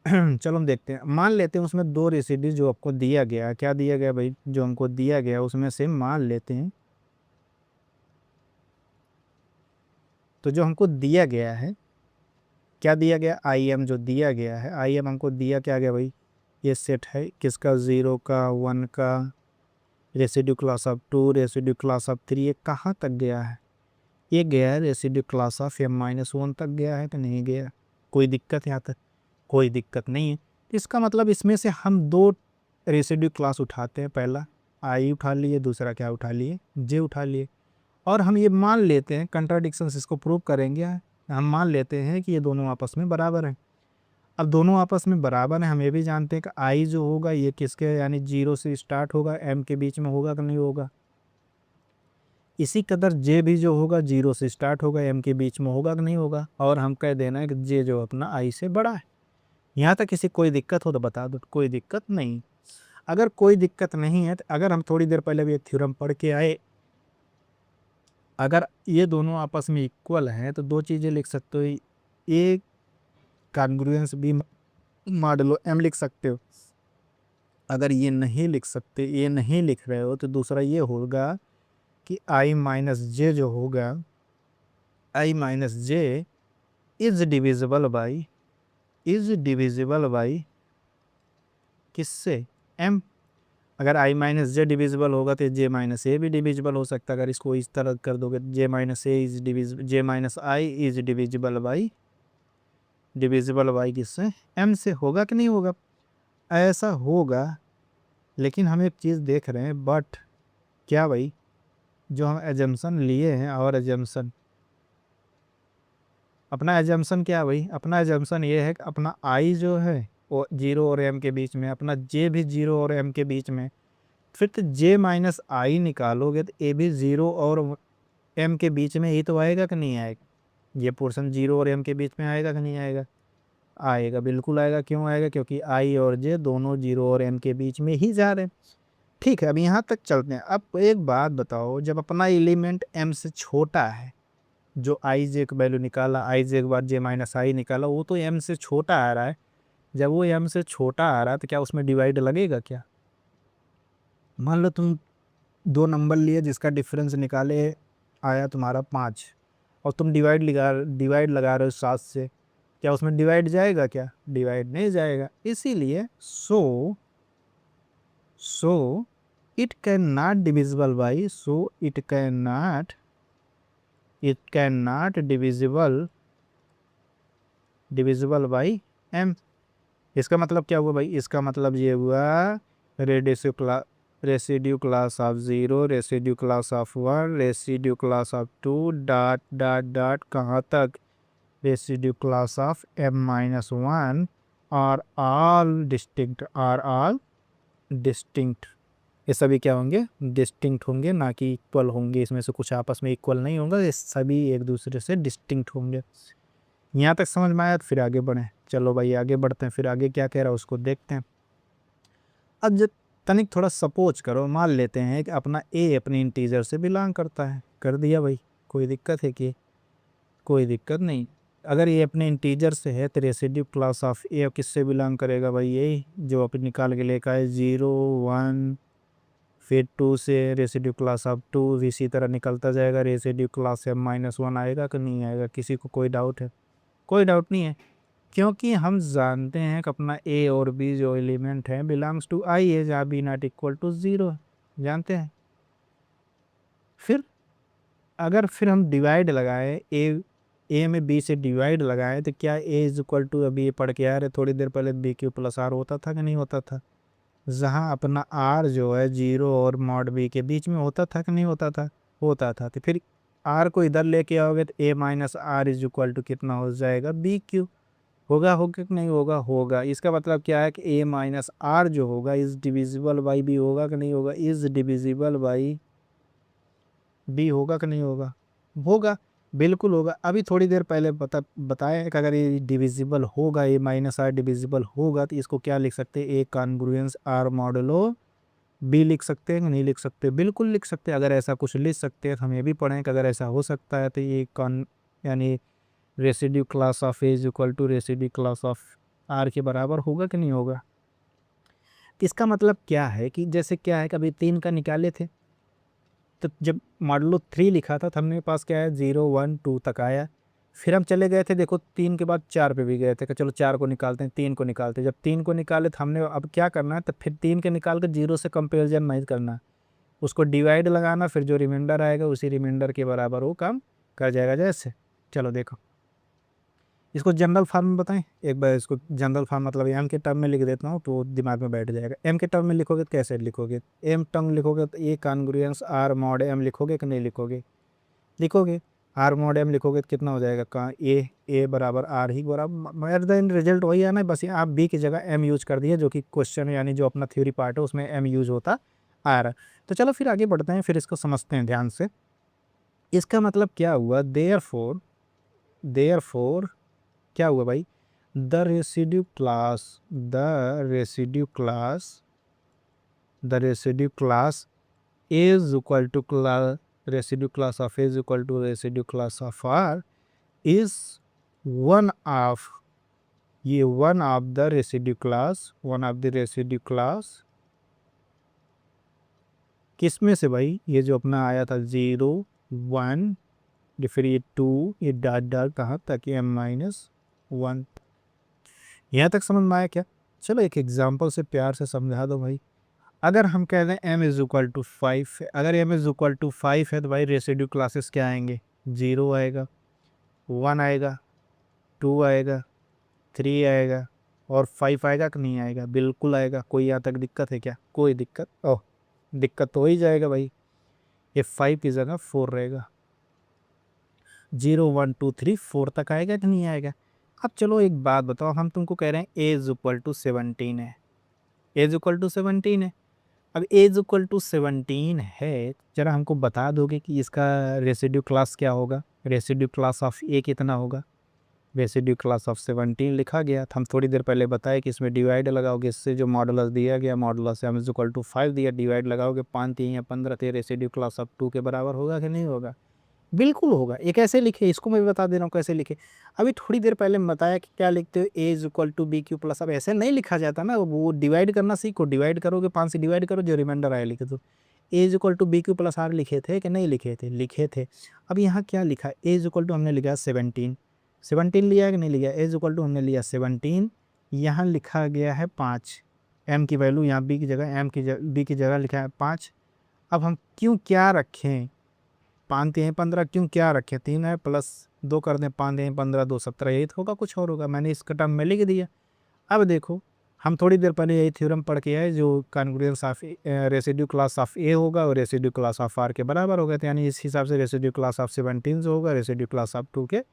चलो हम देखते हैं। मान लेते हैं उसमें 2 रेसिड्यू जो आपको दिया गया, क्या दिया गया भाई, जो हमको दिया गया उसमें से मान लेते हैं, तो जो हमको दिया गया है, क्या दिया गया, आई एम जो दिया गया है, आई एम हमको दिया क्या गया भाई, ये सेट है किसका, 0 का, 1 का, residue class of 2, residue class of 3। ये कहाँ तक गया है, ये गया है रेसिड्यू क्लास ऑफ m-1 तक गया है तो नहीं गया, कोई दिक्कत यहाँ तक, कोई दिक्कत नहीं है। इसका मतलब इसमें से हम 2 रेसिड्यू क्लास उठाते हैं, पहला आई उठा लिए, दूसरा क्या उठा लिए, जे उठा लिए। और हम ये मान लेते हैं, कंट्राडिक्शंस इसको प्रूव करेंगे, हम मान लेते हैं कि ये दोनों आपस में बराबर हैं। अब दोनों आपस में बराबर हैं, हम ये भी जानते हैं कि आई जो होगा ये किसके यानी 0 से स्टार्ट होगा, एम के बीच में होगा कि नहीं होगा। इसी कदर जे भी जो होगा 0 से स्टार्ट होगा, एम के बीच में होगा कि नहीं होगा। और हम कह देना है कि जे जो अपना आई से बड़ा है। यहाँ तक किसी कोई दिक्कत हो तो बता दो, कोई दिक्कत नहीं। अगर कोई दिक्कत नहीं है तो अगर हम थोड़ी देर पहले भी एक थ्योरम पढ़ के आए, अगर ये दोनों आपस में इक्वल हैं तो दो चीज़ें लिख सकते हो, ए कॉन्ग्रुएंस बी मॉडुलो एम लिख सकते हो। अगर ये नहीं लिख सकते, ये नहीं लिख रहे हो, तो दूसरा ये होगा कि आई माइनस जे जो होगा, I minus J is divisible by किससे, एम। अगर आई माइनस जे डिविजिबल होगा तो जे माइनस ए भी डिविजिबल हो सकता है। अगर इसको इस तरह कर दोगे, J minus A is divisible, J minus I is divisible by किससे, एम से। होगा कि नहीं होगा, ऐसा होगा। लेकिन हम एक चीज़ देख रहे हैं, बट क्या भाई, जो हम एजम्पशन लिए हैं, और एजम्पशन, अपना एजम्पशन क्या है भाई, अपना एजम्पशन ये है कि अपना आई जो है वो 0 और एम के बीच में, अपना जे भी 0 और एम के बीच में। फिर तो जे माइनस आई निकालोगे तो ए भी 0 और एम के बीच में ही तो आएगा कि नहीं आएगा। ये पोर्शन 0 और एम के बीच में आएगा कि नहीं आएगा, आएगा, बिल्कुल आएगा। क्यों आएगा, क्योंकि आई और जे दोनों 0 और एम के बीच में ही जा रहे हैं। ठीक है, अब यहाँ तक चलते हैं। अब एक बात बताओ, जब अपना एलिमेंट एम से छोटा है, जो आई जे का वैल्यू निकाला, आई जे के बाद जे माइनस आई निकाला, वो तो एम से छोटा आ रहा है। जब वो एम से छोटा आ रहा है तो क्या उसमें डिवाइड लगेगा क्या। मान लो तुम दो नंबर लिए जिसका डिफरेंस निकाले, आया तुम्हारा 5, और तुम डिवाइड लगा रहे हो 7 से, क्या उसमें डिवाइड जाएगा क्या, डिवाइड नहीं जाएगा। इसीलिए so it can not divisible by, it can not divisible by M. इसका मतलब क्या हुआ भाई, इसका मतलब ये हुआ residue class of 0, residue class of 1, residue class of 2 dot dot dot कहाँ तक, residue class of m-1 are all distinct. ये सभी क्या होंगे, डिस्टिंक्ट होंगे, ना कि इक्वल होंगे। इसमें से कुछ आपस में इक्वल नहीं होंगे, ये सभी एक दूसरे से डिस्टिंक्ट होंगे। यहाँ तक समझ में आया, तो फिर आगे बढ़ें। चलो भाई आगे बढ़ते हैं, फिर आगे क्या कह रहा है उसको देखते हैं। अब जब तनिक थोड़ा सपोज करो, मान लेते हैं कि अपना ए अपने इंटीजर से बिलोंग करता है, कर दिया भाई, कोई दिक्कत है कि, कोई दिक्कत नहीं। अगर ये अपने इंटीजर से है तो रेसिड्यू क्लास ऑफ ए किससे बिलोंग करेगा भाई, ये जो अपन निकाल के लेकर आए 0 1, फिर 2 से रेसिड्यू क्लास ऑफ 2, इसी तरह निकलता जाएगा, रेसिड्यू क्लास m-1 आएगा कि नहीं आएगा। किसी को कोई डाउट है, कोई डाउट नहीं है, क्योंकि हम जानते हैं कि अपना ए और बी जो एलिमेंट है बिलोंग्स टू आई है, जहाँ बी नॉट इक्वल टू 0 जानते हैं। फिर अगर फिर हम डिवाइड लगाए, ए में बी से डिवाइड लगाए, तो क्या ए इज इक्वल टू, अभी ये पढ़ के आ रहे थोड़ी देर पहले, बी क्यू प्लस आर होता था कि नहीं होता था। जहाँ अपना आर जो है 0 और मॉड बी के बीच में होता था कि नहीं होता था, होता था। तो फिर आर को इधर लेके आओगे तो A minus R is equal to कितना हो जाएगा, बी क्यू। होगा कि नहीं होगा, होगा। इसका मतलब क्या है कि ए माइनस आर जो होगा इज डिविजिबल बाई बी, होगा कि नहीं होगा, इज डिविजिबल बाई बी, होगा कि नहीं होगा, होगा, बिल्कुल होगा। अभी थोड़ी देर पहले बताया कि अगर ये डिविजिबल होगा, ए माइनस आर डिविजिबल होगा, तो इसको क्या लिख सकते हैं, ए कॉन्ग्रुएंस आर मॉडुलो बी लिख सकते हैं कि नहीं लिख सकते, बिल्कुल लिख सकते हैं। अगर ऐसा कुछ लिख सकते हैं तो हम ये भी पढ़ें कि अगर ऐसा हो सकता है तो ये यानी residue class of A is equal to residue class of R के बराबर होगा कि नहीं होगा। इसका मतलब क्या है कि जैसे क्या है कि अभी 3 का निकाले थे, तो जब मॉडुलो 3 लिखा था तो हमने पास क्या है 0 1 2 तक आया। फिर हम चले गए थे, देखो 3 के बाद 4 पे भी गए थे कि चलो 4 को निकालते हैं, 3 को निकालते हैं। जब 3 को निकाले तो हमने अब क्या करना है, तो फिर 3 के निकाल कर 0 से कंपेरिजन नहीं करना, उसको डिवाइड लगाना, फिर जो रिमाइंडर आएगा उसी रिमाइंडर के बराबर वो काम कर जाएगा। जैसे चलो देखो, इसको जनरल फार्म में बताएं एक बार, इसको जनरल फार्म मतलब एम के टर्म में लिख देता हूँ तो दिमाग में बैठ जाएगा। एम के टर्म में लिखोगे तो कैसे लिखोगे, एम टर्म लिखोगे तो ए कॉन्ग्रुएंस आर मॉड एम लिखोगे कि नहीं लिखोगे, लिखोगे। आर मॉड एम लिखोगे तो कितना हो जाएगा, कहाँ ए बराबर आर ही बराबर, एट द एंड रिजल्ट वही आना है, बस आप बी की जगह एम यूज कर दिए, जो कि क्वेश्चन यानी जो अपना थ्योरी पार्ट है उसमें एम यूज होता आ रहा है। तो चलो फिर आगे बढ़ते हैं, फिर इसको समझते हैं ध्यान से। इसका मतलब क्या हुआ, देयरफॉर क्या हुआ भाई, the residue class is equal to residue class of A is equal to residue class of R is one of ये one of the residue class किसमें से भाई, ये जो अपना आया था 0 1 फिर ये 2 ये डॉट डॉट कहाँ तक, m-1। यहाँ तक समझ में आया क्या? चलो एक एग्जांपल से प्यार से समझा दो भाई। अगर हम कह दें m इज इक्वल टू 5 है, अगर m इज इक्वल टू 5 है तो भाई रेसिड्यू क्लासेस क्या आएंगे, 0 आएगा, 1 आएगा, 2 आएगा, 3 आएगा और 5 आएगा कि नहीं आएगा, बिल्कुल आएगा। कोई यहाँ तक दिक्कत है क्या, कोई दिक्कत, ओह दिक्कत तो हो ही जाएगा भाई। ये 5 की जगह 4 रहेगा, 0 1 2 3 4 तक आएगा कि नहीं आएगा। अब चलो एक बात बताओ, हम तुमको कह रहे हैं a इज इक्वल टू 17 है, a इज इक्वल टू 17 है। अब a इज इक्वल टू 17 है, जरा हमको बता दोगे कि इसका रेसिड्यू क्लास क्या होगा, रेसिड्यू क्लास ऑफ a कितना होगा। रेसिड्यू क्लास ऑफ 17 लिखा गया था, हम थोड़ी देर पहले बताए कि इसमें डिवाइड लगाओगे, इससे जो मॉडुलस दिया गया, modulus m is equal to 5 दिया, डिवाइड लगाओगे 5 3 या 15 तो रेसिड्यू क्लास ऑफ 2 के बराबर होगा कि नहीं होगा, बिल्कुल होगा। ये कैसे लिखे, इसको मैं बता दे रहा हूँ कैसे लिखे। अभी थोड़ी देर पहले बताया कि क्या लिखते हो, a is equal to B Q plus, अब ऐसे नहीं लिखा जाता ना, वो डिवाइड करना सीखो, डिवाइड करोगे 5 से डिवाइड करो, जो रिमाइंडर आया लिखे। तो a is equal to B Q plus R लिखे थे कि नहीं लिखे थे, लिखे थे। अब यहाँ क्या लिखा, a इज इक्वल टू हमने लिखा 17 लिया है कि नहीं लिया, a इज इक्वल टू हमने लिया 17, यहाँ लिखा गया है 5, m की वैल्यू यहाँ b की जगह b की जगह लिखा है 5। अब हम क्यों क्या रखें, 5 3 15 क्यों क्या रखें, 3 है प्लस 2 कर दें, 5 3 15 2 17, यही तो होगा, कुछ और होगा, मैंने इसका टर्म में लिख दिया। अब देखो हम थोड़ी देर पहले यही थ्योरम पढ़ के आए, जो congruence of residue class of A होगा और रेसिड्यू क्लास ऑफ आर के बराबर होगा, तो यानी इस हिसाब से रेसिड्यू क्लास ऑफ 17 जो होगा रेसिड्यू क्लास ऑफ 2 के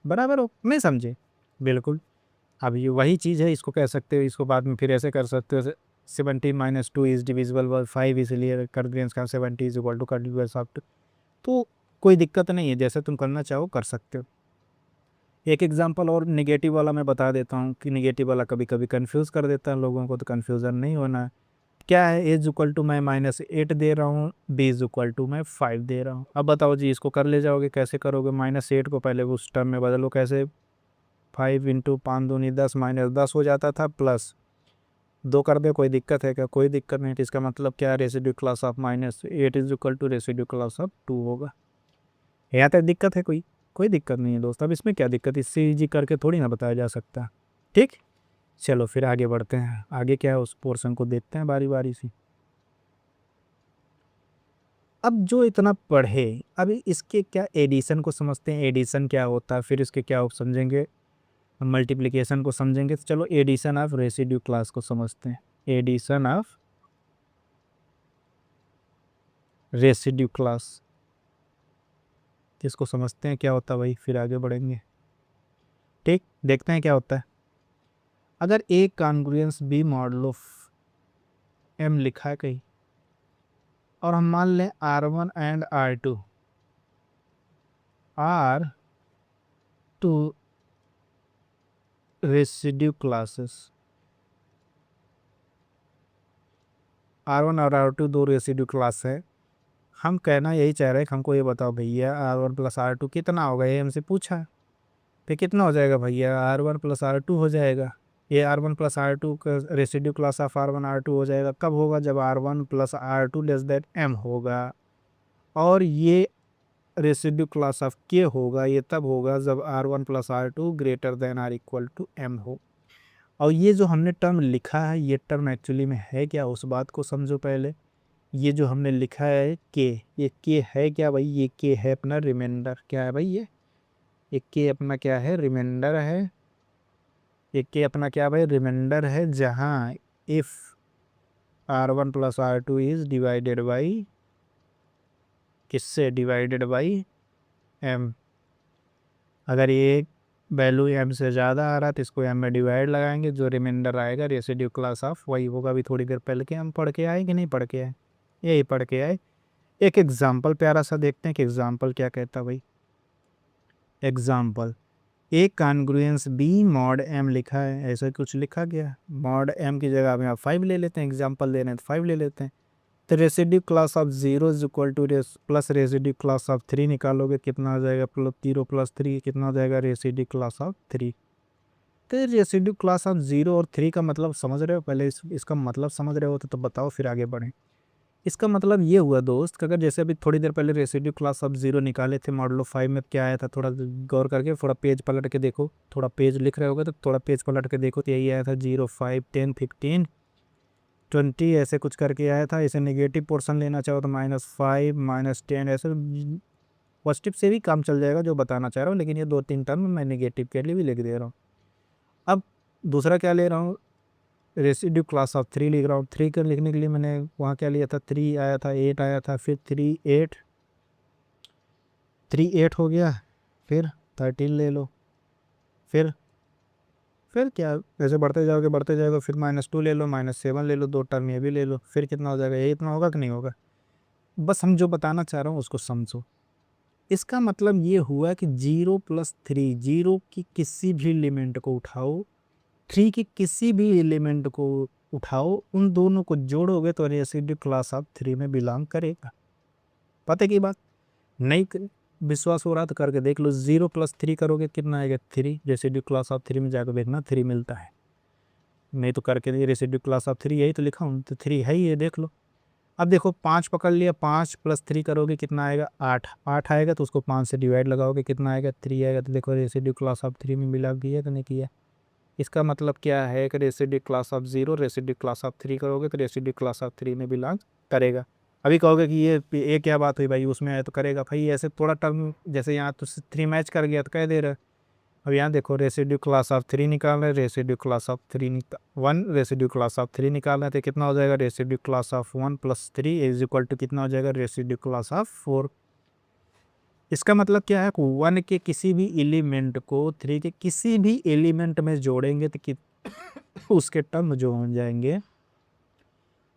बराबर हो, नहीं समझे, बिल्कुल। अब ये वही चीज़ है, इसको कह सकते हो, इसको बाद में फिर ऐसे कर सकते हो, 17 माइनस 2 इज डिविजिबल बाय 5, इसलिए कॉन्ग्रुएंस का 70 is equal to congruence of 2। तो कोई दिक्कत नहीं है, जैसे तुम करना चाहो कर सकते हो। एक एग्जांपल और नेगेटिव वाला मैं बता देता हूँ, कि नेगेटिव वाला कभी कभी कंफ्यूज कर देता है लोगों को, तो कंफ्यूजन नहीं होना है। क्या है, एज इक्वल टू मैं -8 दे रहा हूँ, बी इज इक्वल टू मैं 5 दे रहा हूँ। अब बताओ जी इसको कर ले जाओगे, कैसे करोगे, -8 को पहले उस टर्म में बदलो, कैसे, 5 इंटू 5 दूनी 10 -10 हो जाता था, प्लस 2 कर दे, कोई दिक्कत है क्या, कोई दिक्कत नहीं। तो इसका मतलब क्या है, residue class of -8 is equal to residue class of 2 होगा। यहाँ तक दिक्कत है कोई, कोई दिक्कत नहीं है दोस्त। अब इसमें क्या दिक्कत, इससे इजी करके थोड़ी ना बताया जा सकता, ठीक। चलो फिर आगे बढ़ते हैं, आगे क्या है उस पोर्शन को देखते हैं बारी बारी से। अब जो इतना पढ़े, अभी इसके क्या एडिशन को समझते हैं, एडिशन क्या होता है, फिर इसके क्या समझेंगे, मल्टीप्लिकेशन को समझेंगे। तो चलो एडिशन ऑफ रेसिड्यू क्लास को समझते हैं, एडिशन ऑफ रेसिड्यू क्लास, इसको समझते हैं क्या होता है भाई, फिर आगे बढ़ेंगे, ठीक। देखते हैं क्या होता है। अगर A congruence B model of M लिखा है कहीं, और हम मान लें R1 and R2 are two residue classes, R1 और R2 दो रेसिड्यू क्लास है। हम कहना यही चाह रहे हैं कि हमको ये बताओ भैया R1 प्लस R2 कितना होगा, ये हमसे पूछा है, फिर कितना हो जाएगा भैया, R1 प्लस R2 हो जाएगा। ये R1 प्लस R2 का residue class of R1 R2 हो जाएगा, कब होगा, जब R1 plus R2 less than M होगा। और ये रेसिड्यू क्लास ऑफ K होगा, ये तब होगा जब R1 plus R2 greater than or equal to M हो। और ये जो हमने टर्म लिखा है, ये टर्म एक्चुअली में है क्या, उस बात को समझो पहले। ये जो हमने लिखा है K, ये K है क्या भाई, ये K है अपना रिमाइंडर, क्या है भाई, ये एक के अपना क्या है, रिमाइंडर है, एक के अपना क्या भाई, रिमाइंडर है, जहाँ if R1 plus R2 is divided by किससे, डिवाइडेड बाई m। अगर ये वैल्यू m से ज़्यादा आ रहा है तो इसको m में डिवाइड लगाएंगे, जो रिमाइंडर आएगा रेसिड्यू क्लास ऑफ वही होगा। अभी थोड़ी देर पहले के हम पढ़ के आए कि नहीं पढ़ के आए, यही पढ़ के आए। एक एग्जाम्पल प्यारा सा देखते हैं कि एग्जाम्पल क्या कहता भाई। एग्जाम्पल, एक कॉन्ग्रुएंस बी मॉड एम लिखा है, ऐसा कुछ लिखा गया। मॉड एम की जगह में आप 5 ले लेते हैं, एग्जाम्पल दे रहे हैं तो 5 ले लेते हैं। तो residue class of 0 is equal two plus residue class of 3 निकालोगे कितना आ जाएगा, प्लस 0 प्लस 3 कितना आ जाएगा, रेसिड्यू क्लास ऑफ 3। तो रेसिड्यू क्लास ऑफ 0 और 3 का मतलब समझ रहे हो, पहले इसका मतलब समझ रहे हो तो बताओ फिर आगे बढ़ें। इसका मतलब ये हुआ दोस्त कि अगर जैसे अभी थोड़ी देर पहले रेसिड्यू क्लास ऑफ 0 निकाले थे मॉडलो 5 में, क्या आया था, थोड़ा गौर करके थोड़ा पेज पलट के देखो, थोड़ा पेज लिख रहे होगे तो थोड़ा पेज पलट के देखो तो यही आया था 0 5 10 15 20 ऐसे कुछ करके आया था। इसे नेगेटिव पोर्शन लेना चाहो तो -5 -10 ऐसे, पॉजिटिव से भी काम चल जाएगा जो बताना चाह रहा हूँ, लेकिन ये 2-3 टर्म मैं नेगेटिव के लिए भी लिख दे रहा हूँ। अब दूसरा क्या ले रहा हूँ, रेसिड्यू क्लास ऑफ 3 लिख रहा हूँ। 3 का लिखने के लिए मैंने वहाँ क्या लिया था, 3 आया था, 8 आया था, फिर 3 8 हो गया, फिर 13 ले लो, फिर क्या ऐसे बढ़ते जाओगे, फिर -2 ले लो, -7 ले लो, 2 टर्म ये भी ले लो, फिर कितना हो जाएगा, ये इतना होगा कि नहीं होगा। बस हम जो बताना चाह रहा हूँ उसको समझो। इसका मतलब ये हुआ कि 0 + 3, 0 की किसी भी एलिमेंट को उठाओ, 3 की किसी भी एलिमेंट को उठाओ, उन दोनों को जोड़ोगे तो रेसिड्यू क्लास ऑफ 3 में बिलोंग करेगा। पता की बात नहीं विश्वास हो रहा तो करके देख लो। 0 + 3 करोगे कितना आएगा, 3। रेसिड्यू क्लास ऑफ 3 में जाकर देखना 3 मिलता है, नहीं तो करके रेसिड्यू क्लास ऑफ 3 यही तो लिखा हूँ, तो 3 है ही, ये देख लो। अब देखो 5 पकड़ लिया, 5 + 3 करोगे कितना आएगा, 8 8 आएगा, तो उसको 5 से डिवाइड लगाओगे कितना आएगा, 3 आएगा। तो देखो रेसिड्यू क्लास ऑफ 3 में बिलोंग किया कि नहीं किया। इसका मतलब क्या है कि residue class of 0 residue class of 3 करोगे तो रेसिड्यू क्लास ऑफ 3 में बिलोंग करेगा। अभी कहोगे कि ये क्या बात हुई भाई, उसमें आया तो करेगा भाई, ऐसे थोड़ा टर्म जैसे यहाँ तो 3 मैच कर गया तो कह दे रहा है। अब यहाँ देखो रेसिड्यू क्लास ऑफ 3 निकाल रहे हैं, residue class of 1 residue class of 3 निकाल रहे थे, कितना हो जाएगा, residue class of 1 + 3 is equal to कितना हो जाएगा, रेसिड्यू क्लास ऑफ 4। इसका मतलब क्या है, 1 के किसी भी एलिमेंट को 3 के किसी भी एलिमेंट में जोड़ेंगे तो उसके टर्म जो हो जाएंगे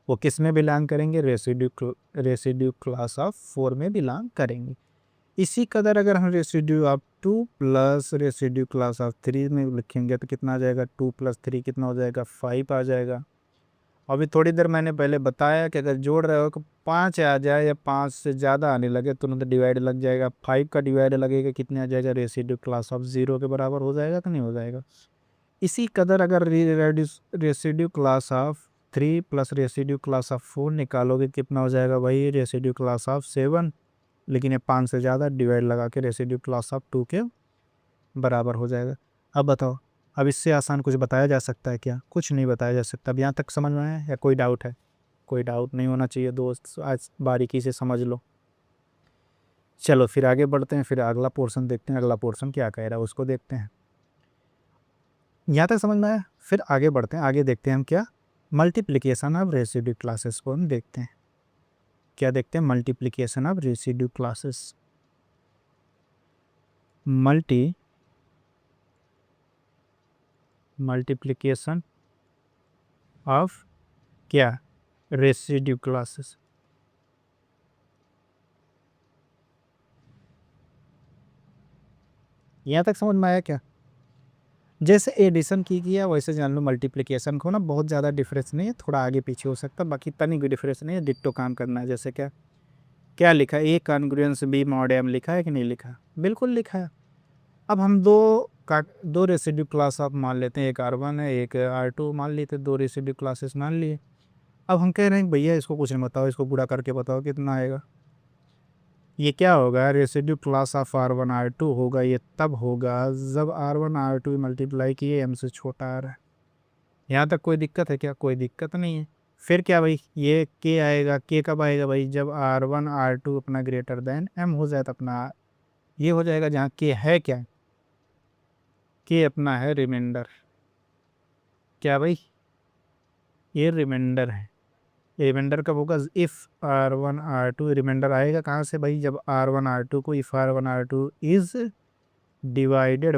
वो किस में बिलोंग करेंगे, रेसिड्यू क्लास ऑफ 4 में बिलोंग करेंगे। इसी कदर अगर हम residue of 2 + residue class of 3 में लिखेंगे तो कितना आ जाएगा, 2 + 3 कितना हो जाएगा, 5 आ जाएगा। अभी थोड़ी देर मैंने पहले बताया कि अगर जोड़ रहे हो तो 5 आ जाए या 5 से ज़्यादा आने लगे तुरंत डिवाइड लग जाएगा। 5 का डिवाइड लगेगा कितने आ जाएगा, रेसिड्यू क्लास ऑफ 0 के बराबर हो जाएगा कि नहीं हो जाएगा। इसी कदर अगर residue class of 3 + residue class of 4 निकालोगे कितना हो जाएगा भाई, रेसिड्यू क्लास ऑफ 7, लेकिन ये 5 से ज़्यादा डिवाइड लगा के रेसिड्यू क्लास ऑफ 2 के बराबर हो जाएगा। अब बताओ, अब इससे आसान कुछ बताया जा सकता है क्या, कुछ नहीं बताया जा सकता। अब यहाँ तक समझ में आया या कोई डाउट है, कोई डाउट नहीं होना चाहिए दोस्त, आज बारीकी से समझ लो। चलो फिर आगे बढ़ते हैं, फिर अगला पोर्शन देखते हैं, अगला पोर्शन क्या कह रहा है उसको देखते हैं। यहाँ तक समझ में आया, फिर आगे बढ़ते हैं, आगे देखते हैं हम क्या, मल्टीप्लिकेशन ऑफ रेसिड्यू क्लासेस को हम देखते हैं। क्या देखते हैं, multiplication of residue classes, multiplication of क्या, रेसिड्यू क्लासेस। यहाँ तक समझ में आया क्या। जैसे एडिशन की किया वैसे जान लो मल्टीप्लिकेशन को ना, बहुत ज़्यादा डिफरेंस नहीं है, थोड़ा आगे पीछे हो सकता है, बाकी इतना कोई डिफरेंस नहीं है, डिट्टो काम करना है। जैसे क्या क्या लिखा है, ए कॉन्ग्रुएंस बी मॉड एम लिखा है कि नहीं लिखा, बिल्कुल लिखा है। अब हम दो रेसिड्यू क्लास आप मान लेते हैं, एक R1 है एक R2 मान लेते, दो रेसिड्यू क्लासेस मान लिए। अब हम कह रहे हैं भैया इसको कुछ नहीं बताओ, इसको पूरा करके बताओ कितना आएगा। ये क्या होगा, residue class of R1 R2 होगा, ये तब होगा जब R1 R2 मल्टीप्लाई किए m से छोटा आ रहा है। यहाँ तक कोई दिक्कत है क्या, कोई दिक्कत नहीं है। फिर क्या भाई, ये k आएगा, k कब आएगा भाई, जब R1 R2 अपना ग्रेटर देन m हो जाए तो अपना ये हो जाएगा, जहाँ k है क्या, के अपना है रिमाइंडर। क्या भाई, ये रिमाइंडर है। रिमाइंडर कब होगा? इफ़ R1 R2, रिमाइंडर आएगा कहाँ से भाई? जब R1 R2 को if R1 R2 is divided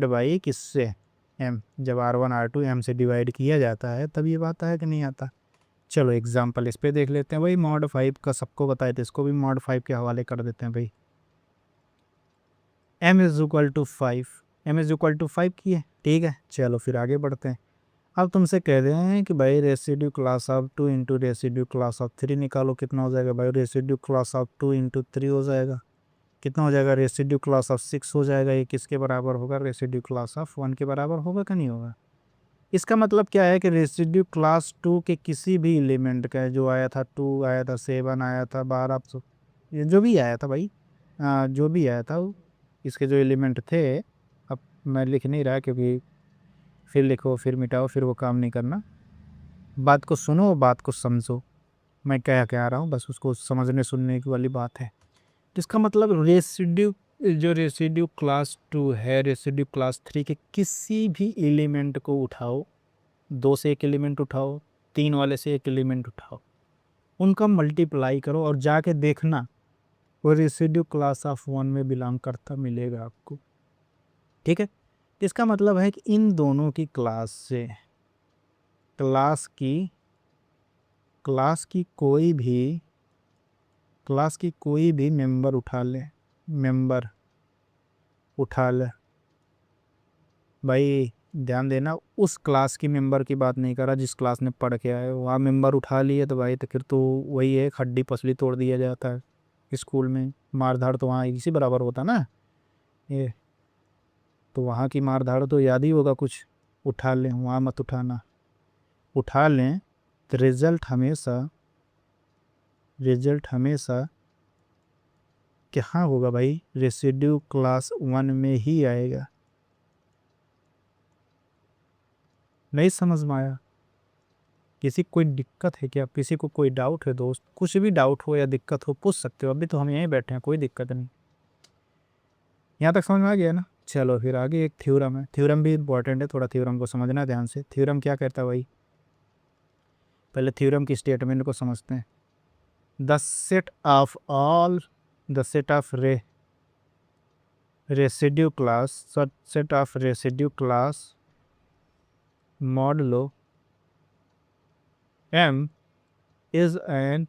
by किससे? M। जब R1 R2 M से डिवाइड किया जाता है तब ये बात है कि नहीं आता। चलो एग्जाम्पल इस पे देख लेते हैं भाई। मॉड 5 का सबको बताए थे, इसको भी मॉड 5 के हवाले कर देते हैं भाई। M=5, M=5 की है, ठीक है। चलो फिर आगे बढ़ते हैं। अब तुमसे कह रहे हैं कि भाई residue class of 2 into residue class of 3 निकालो। कितना हो जाएगा भाई? रेसिड्यू क्लास ऑफ 2 इंटू 3 हो जाएगा। कितना हो जाएगा? रेसिड्यू क्लास ऑफ 6 हो जाएगा। ये किसके बराबर होगा? रेसिड्यू क्लास ऑफ 1 के बराबर होगा कि नहीं होगा? इसका मतलब क्या है कि रेसिड्यू क्लास 2 के किसी भी एलिमेंट का, जो आया था 2 आया था 7 आया था 12, ये जो भी आया था भाई, जो भी आया था वो, इसके जो एलिमेंट थे, अब मैं लिख नहीं रहा क्योंकि फिर लिखो फिर मिटाओ फिर वो काम नहीं करना। बात को सुनो, बात को समझो, मैं क्या कह रहा हूँ, बस उसको समझने सुनने की वाली बात है। तो इसका मतलब रेसिड्यू, जो रेसिड्यू क्लास 2 है, रेसिड्यू क्लास 3 के किसी भी एलिमेंट को उठाओ, 2 से एक एलिमेंट उठाओ, 3 वाले से एक एलिमेंट उठाओ, उनका मल्टीप्लाई करो और जाके देखना वो रेसिड्यू क्लास ऑफ 1 में बिलोंग करता मिलेगा आपको, ठीक है। इसका मतलब है कि इन दोनों की क्लास से क्लास की कोई भी मेंबर उठा ले भाई। ध्यान देना, उस क्लास की मेंबर की बात नहीं कर रहा जिस क्लास में पढ़ के आए। वहाँ मेंबर उठा लिए तो भाई तो फिर तो वही है, हड्डी पसली तोड़ दिया जाता है स्कूल में। मार धाड़ तो वहाँ इसी बराबर होता ना ये, तो वहाँ की मार धाड़ तो याद ही होगा कुछ। उठा लें, वहाँ मत उठाना। उठा लें तो रिजल्ट हमेशा क्या होगा भाई? रेसिड्यू क्लास 1 में ही आएगा। नहीं समझ में आया? किसी कोई दिक्कत है क्या? किसी को कोई डाउट है दोस्त? कुछ भी डाउट हो या दिक्कत हो पूछ सकते हो, अभी तो हम यहीं बैठे हैं, कोई दिक्कत नहीं। यहाँ तक समझ में आ गया ना? चलो फिर आगे एक थ्योरम है। थ्योरम भी इंपॉर्टेंट है, थोड़ा थ्योरम को समझना ध्यान से। थ्योरम क्या कहता है भाई? पहले थ्योरम की स्टेटमेंट को समझते हैं। The set of residue class modulo M is an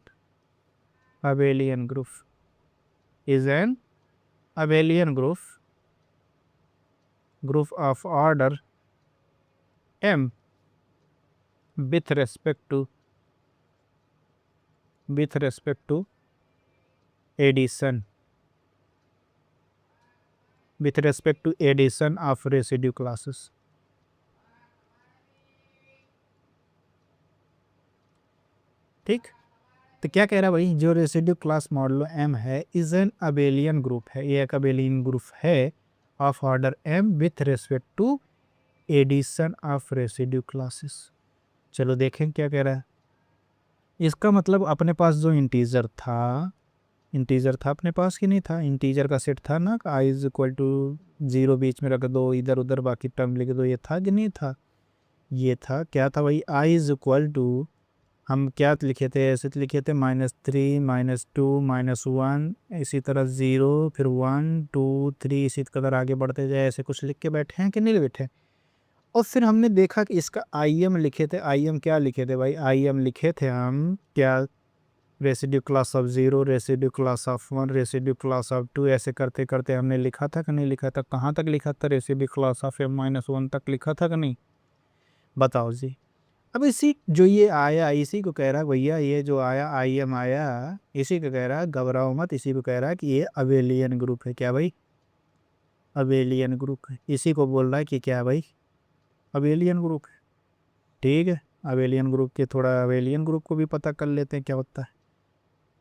abelian group of order M with respect to addition of residue classes। ठीक, तो क्या कह रहा है भाई? जो रेसिड्यू क्लास मॉडुलो M है इज एन अबेलियन ग्रुप है, ये एक अबेलियन ग्रुप है of order M with respect to addition of residue classes. चलो देखें क्या कह रहा है। इसका मतलब अपने पास जो इंटीजर था अपने पास कि नहीं था? इंटीजर का सेट था ना, i=0 बीच में रख दो, इधर उधर बाकी टर्म लिख दो, ये था कि नहीं था? ये था। क्या था भाई? i= हम क्या लिखे थे? ऐसे लिखे थे -3 -2 -1, इसी तरह 0 फिर 1 2 3, इसी तरह आगे बढ़ते जाए। ऐसे कुछ लिख के बैठे हैं कि नहीं बैठे? और फिर हमने देखा कि इसका IM लिखे थे। IM क्या लिखे थे भाई? IM लिखे थे हम क्या? Residue class of 0, residue class of 1, residue class of 2, ऐसे करते करते हमने लिखा था कि नहीं लिखा था? कहाँ तक लिखा था? रेसिड्यू क्लास ऑफ M-1 तक लिखा था कि नहीं? बताओ जी। अब इसी जो ये आया इसी को कह रहा है भैया, ये जो आया IM आया, इसी को कह रहा है, घबराओ मत, इसी को कह रहा है कि ये अबेलियन ग्रुप है। क्या भाई? अबेलियन ग्रुप है। इसी को बोल रहा है कि क्या भाई? अबेलियन ग्रुप है, ठीक है। अबेलियन ग्रुप के थोड़ा अबेलियन ग्रुप को भी पता कर लेते हैं क्या होता है।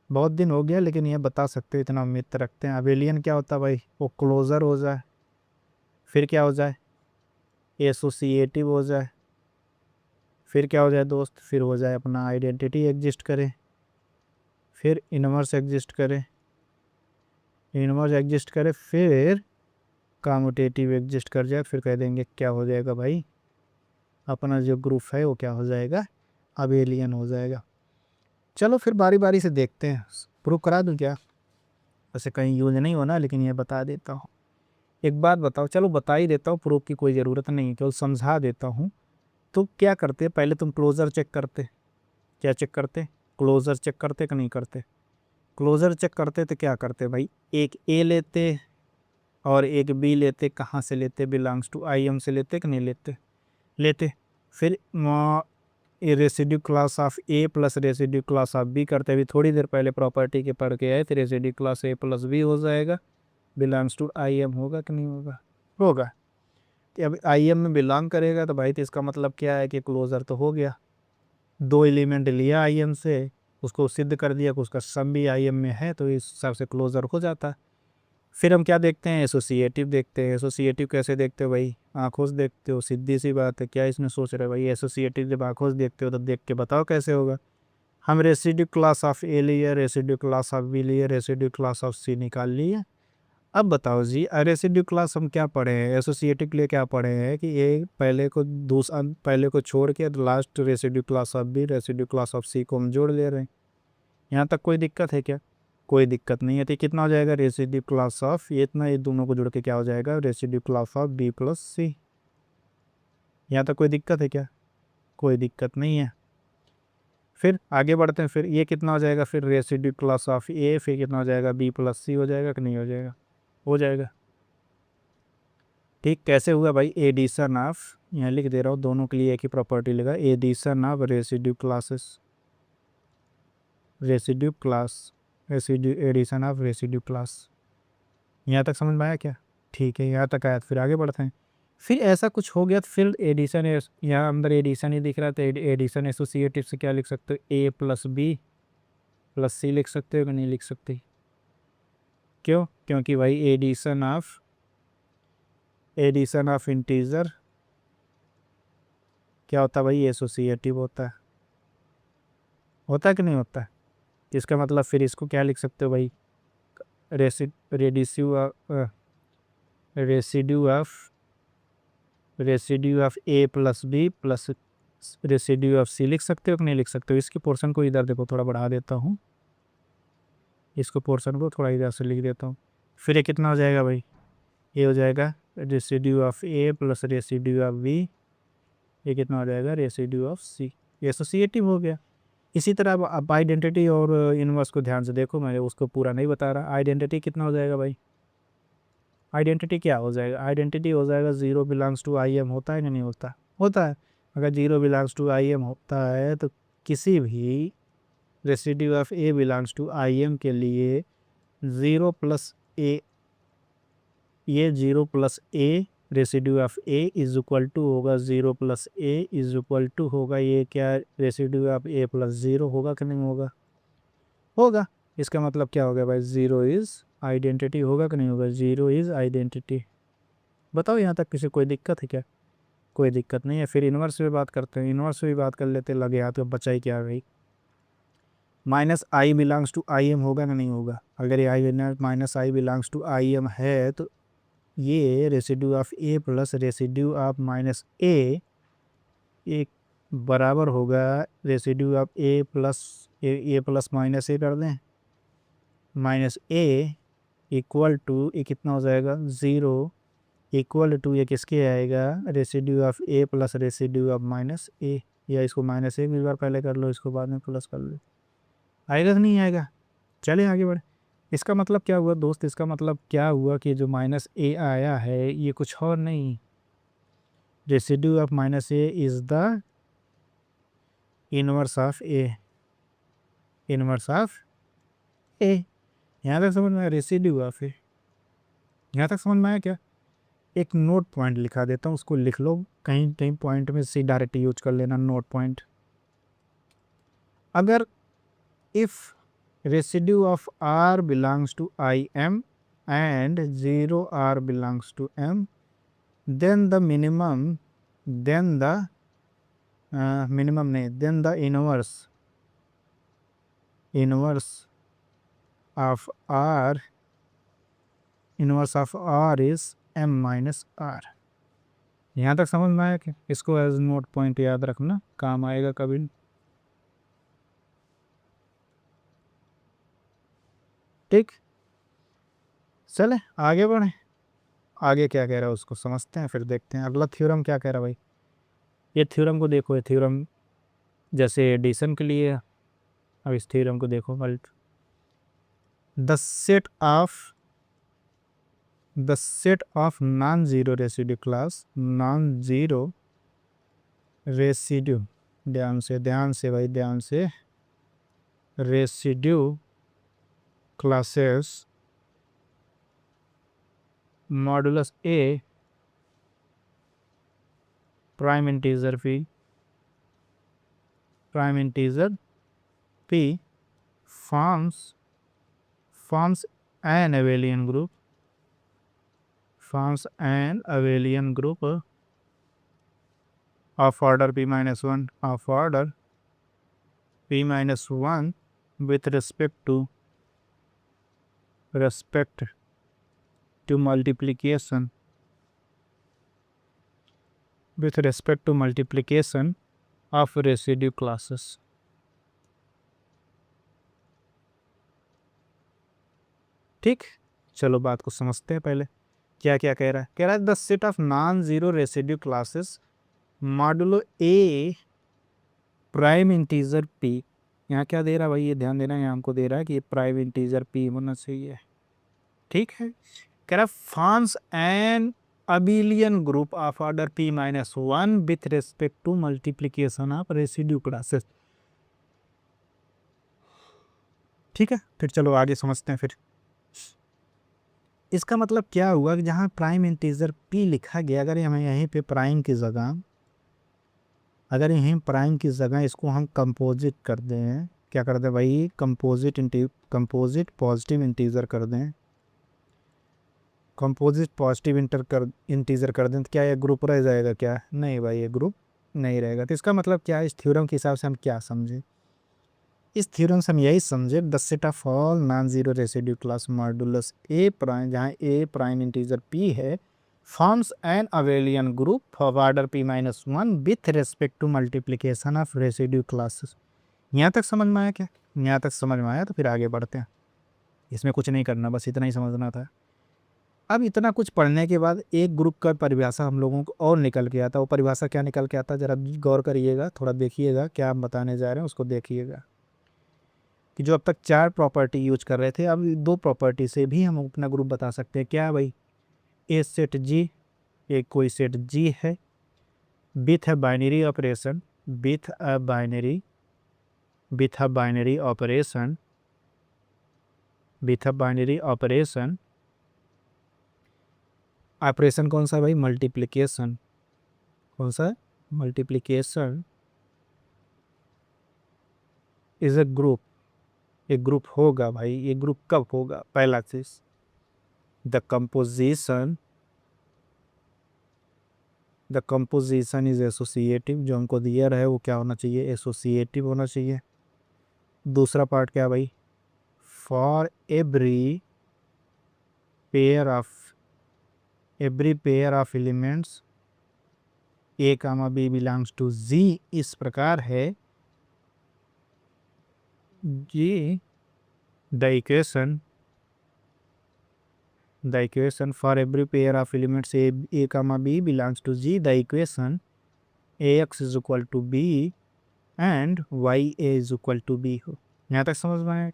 बहुत दिन हो गया लेकिन ये बता सकते हो, इतना उम्मीद तो रखते हैं। अबेलियन क्या होता है भाई? वो क्लोजर हो जाए, फिर क्या हो जाए? एसोसिएटिव हो जाए, फिर क्या हो जाए दोस्त? फिर हो जाए अपना आइडेंटिटी एग्जिस्ट करे, फिर इनवर्स एग्जिस्ट करे, फिर कॉम्यूटेटिव एग्जिस्ट कर जाए फिर कह देंगे क्या हो जाएगा भाई, अपना जो ग्रुप है वो क्या हो जाएगा, अबेलियन हो जाएगा। चलो फिर बारी बारी से देखते हैं, प्रूव करा दूं क्या, वैसे कहीं यूज नहीं होना लेकिन ये बता देता हूँ। एक बात बताओ, चलो बता ही देता हूँ, प्रूफ की कोई ज़रूरत नहीं है, केवल समझा देता हूँ। तो क्या करते, पहले तुम क्लोज़र चेक करते, क्या चेक करते, क्लोज़र चेक करते कि नहीं करते। क्लोज़र चेक करते तो क्या करते भाई, एक ए लेते और एक बी लेते, कहाँ से लेते, बिलोंग्स टू आई एम से लेते कि नहीं लेते, लेते। फिर residue class of A plus residue class of B करते, अभी थोड़ी देर पहले प्रॉपर्टी के पढ़ के आए तो residue class A plus B हो जाएगा, बिलोंग्स टू आई एम होगा कि नहीं होगा, होगा। कि अब आई एम में बिलोंग करेगा तो भाई तो इसका मतलब क्या है कि क्लोज़र तो हो गया, दो एलिमेंट लिया आई एम से, उसको सिद्ध कर दिया कि उसका सम भी आई एम में है, तो इस हिसाब से क्लोज़र हो जाता है। फिर हम क्या देखते हैं, एसोसिएटिव देखते हैं। एसोसिएटिव कैसे देखते हो भाई, आंखों से देखते हो, सीधी सी बात है, क्या इसमें सोच रहे हो भाई, एसोसिएटिव जब आंखों से देखते हो तो देख के बताओ कैसे होगा। हम रेसिड्यू क्लास ऑफ ए लिए, रेसिड्यू क्लास ऑफ बी लिए, रेसिड्यू क्लास ऑफ सी निकाल लिए। अब बताओ जी, रेसिड्यू क्लास हम क्या पढ़े हैं, एसोसिएटिव के लिए क्या पढ़े हैं कि ये पहले को दूसरा पहले को छोड़ के last residue class of B residue class of C को हम जोड़ ले रहे हैं। यहाँ तक कोई दिक्कत है क्या, कोई दिक्कत नहीं है। तो कितना हो जाएगा, रेसिड्यू क्लास ऑफ ये इतना, ये दोनों को जोड़ के क्या हो जाएगा, residue class of B plus C. यहाँ तक कोई दिक्कत है क्या, कोई दिक्कत नहीं है। फिर आगे बढ़ते हैं, फिर ये कितना हो जाएगा, फिर रेसिड्यू क्लास ऑफ ए, फिर कितना हो जाएगा, बी प्लस सी हो जाएगा कि नहीं हो जाएगा, हो जाएगा। ठीक, कैसे हुआ भाई, एडिशन ऑफ, यहाँ लिख दे रहा हूँ दोनों के लिए एक ही प्रॉपर्टी लगा, addition of residue classes, residue class, residue addition of residue class. यहाँ तक समझ में आया क्या, ठीक है, यहाँ तक आया। फिर आगे बढ़ते हैं, फिर ऐसा कुछ हो गया तो फिर एडिशन, यहाँ अंदर एडिशन ही दिख रहा था, एडिशन एसोसिएटिव से क्या लिख सकते हो, ए प्लस बी प्लस सी लिख सकते हो कि नहीं लिख सकते, क्यों, क्योंकि भाई एडिशन ऑफ इंटीजर क्या होता है भाई, एसोसिएटिव होता है कि नहीं होता है। इसका मतलब फिर इसको क्या लिख सकते हो भाई, residue of A plus B plus residue of C लिख सकते हो कि नहीं लिख सकते हो। इसकी पोर्शन को इधर देखो थोड़ा बढ़ा देता हूँ, इसको पोर्शन को थोड़ा इधर से लिख देता हूँ। फिर ये कितना हो जाएगा भाई, ये हो जाएगा residue of A plus residue of B, ये कितना हो जाएगा, रेसिड्यू ऑफ सी, एसोसिएटिव हो गया। इसी तरह अब आइडेंटिटी और इनवर्स को ध्यान से देखो, मैं उसको पूरा नहीं बता रहा। आइडेंटिटी कितना हो जाएगा भाई, आइडेंटिटी क्या हो जाएगा, आइडेंटिटी हो जाएगा zero belongs to I M, होता है कि नहीं होता, होता है। अगर zero belongs to I M होता है तो किसी भी residue of A belongs to I M के लिए ज़ीरो प्लस ए, ये zero plus A residue of A is equal to होगा zero plus A is equal to होगा ये क्या, residue of A plus zero, होगा कि नहीं होगा, होगा। इसका मतलब क्या हो गया भाई, ज़ीरो इज़ आइडेंटिटी, होगा कि नहीं होगा, ज़ीरो इज़ आइडेंटिटी। बताओ यहाँ तक किसी कोई दिक्कत है क्या, कोई दिक्कत नहीं है। फिर इन्वर्स पे बात करते हैं, इन्वर्स पे भी बात कर लेते, लगे हाथ तो बचा ही क्या भाई, minus I belongs to I M होगा कि नहीं होगा। अगर ये I minus I belongs to I M है तो ये residue of A plus residue of minus A एक बराबर होगा residue of A plus minus A कर दें, माइनस ए इक्वल टू ये कितना हो जाएगा, ज़ीरो इक्वल टू ये किसके आएगा, residue of A plus residue of minus A, या इसको माइनस ए भी बार पहले कर लो, इसको बाद में प्लस कर लो, आएगा कि नहीं आएगा। चले आगे बढ़े। इसका मतलब क्या हुआ दोस्त, इसका मतलब क्या हुआ कि जो माइनस ए आया है ये कुछ और नहीं, residue of minus A is the inverse of A, inverse of A. यहाँ तक समझ में आया, रेसिड्यू ऑफ ए, यहाँ तक समझ में आया क्या। एक नोट पॉइंट लिखा देता हूँ, उसको लिख लो, कहीं कहीं पॉइंट में सी डायरेक्ट यूज कर लेना, नोट पॉइंट। अगर if residue of R belongs to I M and zero R belongs to M, then the minimum, then the minimum नहीं, then the inverse of r, inverse of r is M minus R. यहाँ तक समझ में आया कि इसको as note point याद रखना, काम आएगा कभी। ठीक, चले आगे बढ़े। आगे क्या कह रहा है उसको समझते हैं, फिर देखते हैं अगला थ्योरम क्या कह रहा है भाई। ये थ्योरम को देखो, ये थ्योरम जैसे एडिशन के लिए है। अब इस थ्योरम को देखो, the set of non zero residue class, non zero residue, ध्यान से भाई, ध्यान से, residue classes modulus a prime integer p forms an abelian group of order p minus 1 with respect to multiplication of residue classes. ठीक, चलो बात को समझते हैं पहले। क्या क्या कह रहा है? कह रहा है the set of non zero residue classes modulo A prime integer P. यहाँ क्या दे रहा है भाई, ये ध्यान देना, यहाँ हमको दे रहा है कि ये प्राइम इंटीजर पी होना चाहिए। ठीक है, कह रहा है forms an abelian group of order p minus 1 with respect to multiplication of residue classes. ठीक है, फिर चलो आगे समझते हैं। फिर इसका मतलब क्या हुआ कि जहाँ प्राइम इंटीजर p लिखा गया, अगर हमें यहीं पे प्राइम की जगह, इसको हम कंपोजिट कर दें, क्या कर दें भाई, कंपोजिट पॉजिटिव इंटीजर कर दें, कंपोजिट पॉजिटिव इंटीजर कर दें, तो क्या ये ग्रुप रह जाएगा? क्या नहीं भाई, ये ग्रुप नहीं रहेगा। तो इसका मतलब क्या है, इस थ्योरम के हिसाब से हम क्या समझे? इस थ्योरम से हम यही समझे, the set of all non zero residue class modulus a prime, जहाँ ए प्राइम इंटीजर p है, forms an abelian group of order p minus 1 with respect to multiplication of residue classes. यहाँ तक समझ में आया क्या? यहाँ तक समझ में आया, तो फिर आगे बढ़ते हैं। इसमें कुछ नहीं करना, बस इतना ही समझना था। अब इतना कुछ पढ़ने के बाद एक ग्रुप का परिभाषा हम लोगों को और निकल के आता। वो परिभाषा क्या निकल के आता, जरा गौर करिएगा, थोड़ा देखिएगा क्या हम बताने जा रहे हैं, उसको देखिएगा। कि जो अब तक 4 प्रॉपर्टी यूज कर रहे थे, अब 2 प्रॉपर्टी से भी हम अपना ग्रुप बता सकते हैं। क्या भाई, ए सेट जी, एक कोई सेट जी है with a binary operation, operation कौन सा भाई, मल्टीप्लिकेशन। कौन सा? Multiplication is a group. एक ग्रुप होगा भाई, ये ग्रुप कब होगा? पहला चीज, द कंपोजिशन इज एसोसिएटिव। जो हमको दिया है वो क्या होना चाहिए? एसोसिएटिव होना चाहिए। दूसरा पार्ट क्या भाई, for every pair of elements A comma B belongs to G, इस प्रकार है जी the equation for every pair of elements A comma B belongs to G, the equation ax is equal to B and Y A is equal to B हो। यहाँ तक समझ में आए?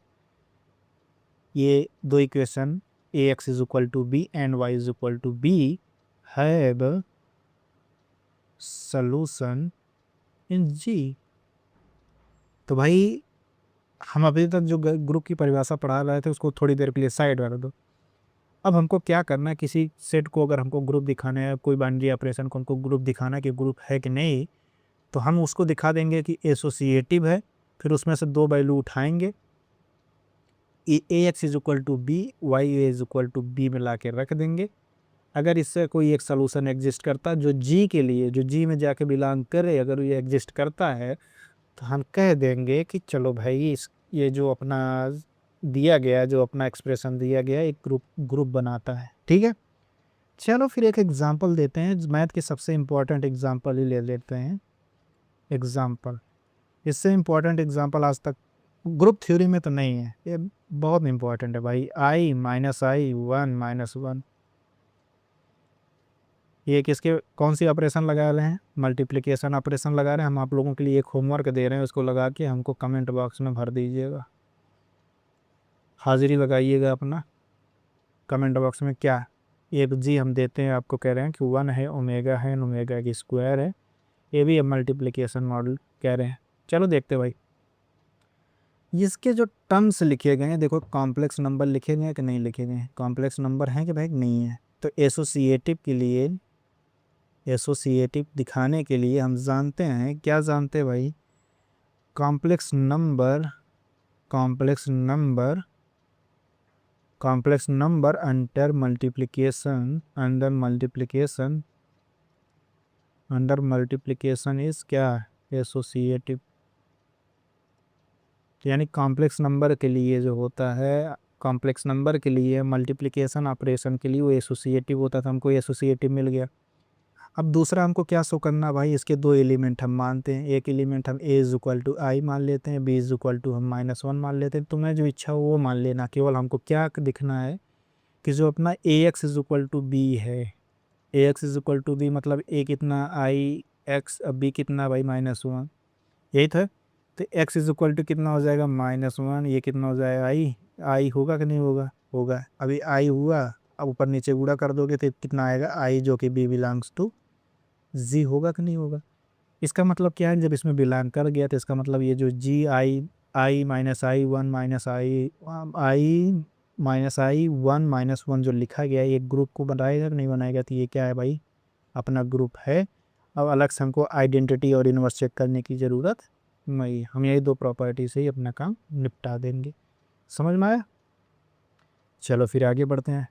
ये 2 equation ax is equal to B and y is equal to B have solution in जी। तो भाई हम अभी तक जो ग्रुप की परिभाषा पढ़ा रहे थे उसको थोड़ी देर के लिए साइड कर दो। अब हमको क्या करना है, किसी सेट को अगर हमको ग्रुप दिखाना है, कोई बाइनरी ऑपरेशन को हमको ग्रुप दिखाना है कि ग्रुप है कि नहीं, तो हम उसको दिखा देंगे कि एसोसिएटिव है। फिर उसमें से 2 वैल्यू उठाएंगे, A X is equal to B, Y is equal to B में ला के रख देंगे। अगर इससे कोई एक सोल्यूशन एग्जिस्ट करता जो जी के लिए, जो जी में जाके बिलोंग करे, अगर ये एग्जिस्ट करता है, तो हम कह देंगे कि चलो भाई ये जो अपना दिया गया, जो अपना एक्सप्रेशन दिया गया, एक ग्रुप बनाता है। ठीक है, चलो फिर एक एग्जांपल देते हैं, मैथ के सबसे इम्पोर्टेंट एग्जांपल ही ले लेते हैं। एग्जांपल, इससे इम्पोर्टेंट एग्जांपल आज तक ग्रुप थ्योरी में तो नहीं है, ये बहुत इम्पोर्टेंट है भाई। आई minus I, one minus one, ये किसके कौन सी ऑपरेशन लगा रहे हैं? मल्टीप्लिकेशन ऑपरेशन लगा रहे हैं। हम आप लोगों के लिए एक होमवर्क दे रहे हैं, उसको लगा के हमको कमेंट बॉक्स में भर दीजिएगा, हाजिरी लगाइएगा अपना कमेंट बॉक्स में। क्या एक जी हम देते हैं, आपको कह रहे हैं कि वन है, ओमेगा है, ओमेगा की स्क्वायर है, ये भी मल्टीप्लिकेशन मॉडल कह रहे हैं। चलो देखते भाई, इसके जो टर्म्स लिखे गए हैं, देखो कॉम्प्लेक्स नंबर लिखे गए हैं कि नहीं लिखे गए हैं? कॉम्प्लेक्स नंबर हैं कि भाई नहीं है? तो एसोसिएटिव के लिए, एसोसिएटिव दिखाने के लिए हम जानते हैं, क्या जानते हैं भाई? Complex number, complex number, complex number under multiplication, under multiplication, under multiplication is क्या? एसोसिएटिव। यानी कॉम्प्लेक्स नंबर के लिए जो होता है, कॉम्प्लेक्स नंबर के लिए मल्टीप्लिकेशन ऑपरेशन के लिए वो एसोसिएटिव होता था, हमको एसोसिएटिव मिल गया। अब दूसरा हमको क्या शो करना भाई? इसके दो एलिमेंट हम मानते हैं, एक एलिमेंट हम ए इज इक्वल टू आई मान लेते हैं, बी इज इक्वल टू हम माइनस वन मान लेते हैं। तुम्हें जो इच्छा हो वो मान लेना, केवल हमको क्या दिखना है कि जो अपना A X is equal to B है, A X is equal to B मतलब ए कितना आई एक्स, अब बी कितना भाई माइनस वन, यही था। तो एक्स इज इक्वल टू कितना हो जाएगा? माइनस वन, ये कितना हो जाएगा? आई, आई होगा कि नहीं होगा? होगा। अभी आई हुआ, अब ऊपर नीचे गुणा कर दोगे तो कितना आएगा? आई जो कि बी बिलोंग्स टू जी, होगा कि नहीं होगा? इसका मतलब क्या है? जब इसमें बिलोंग कर गया तो इसका मतलब ये जो G I, I minus I one minus I, I minus I one minus one जो लिखा गया है, ये ग्रुप को बनाएगा कि नहीं बनाएगा? तो ये क्या है भाई? अपना ग्रुप है। अब अलग से हमको आइडेंटिटी और इनवर्स चेक करने की ज़रूरत नहीं, हम यही दो प्रॉपर्टी से ही अपना काम निपटा देंगे। समझ में आया? चलो फिर आगे बढ़ते हैं,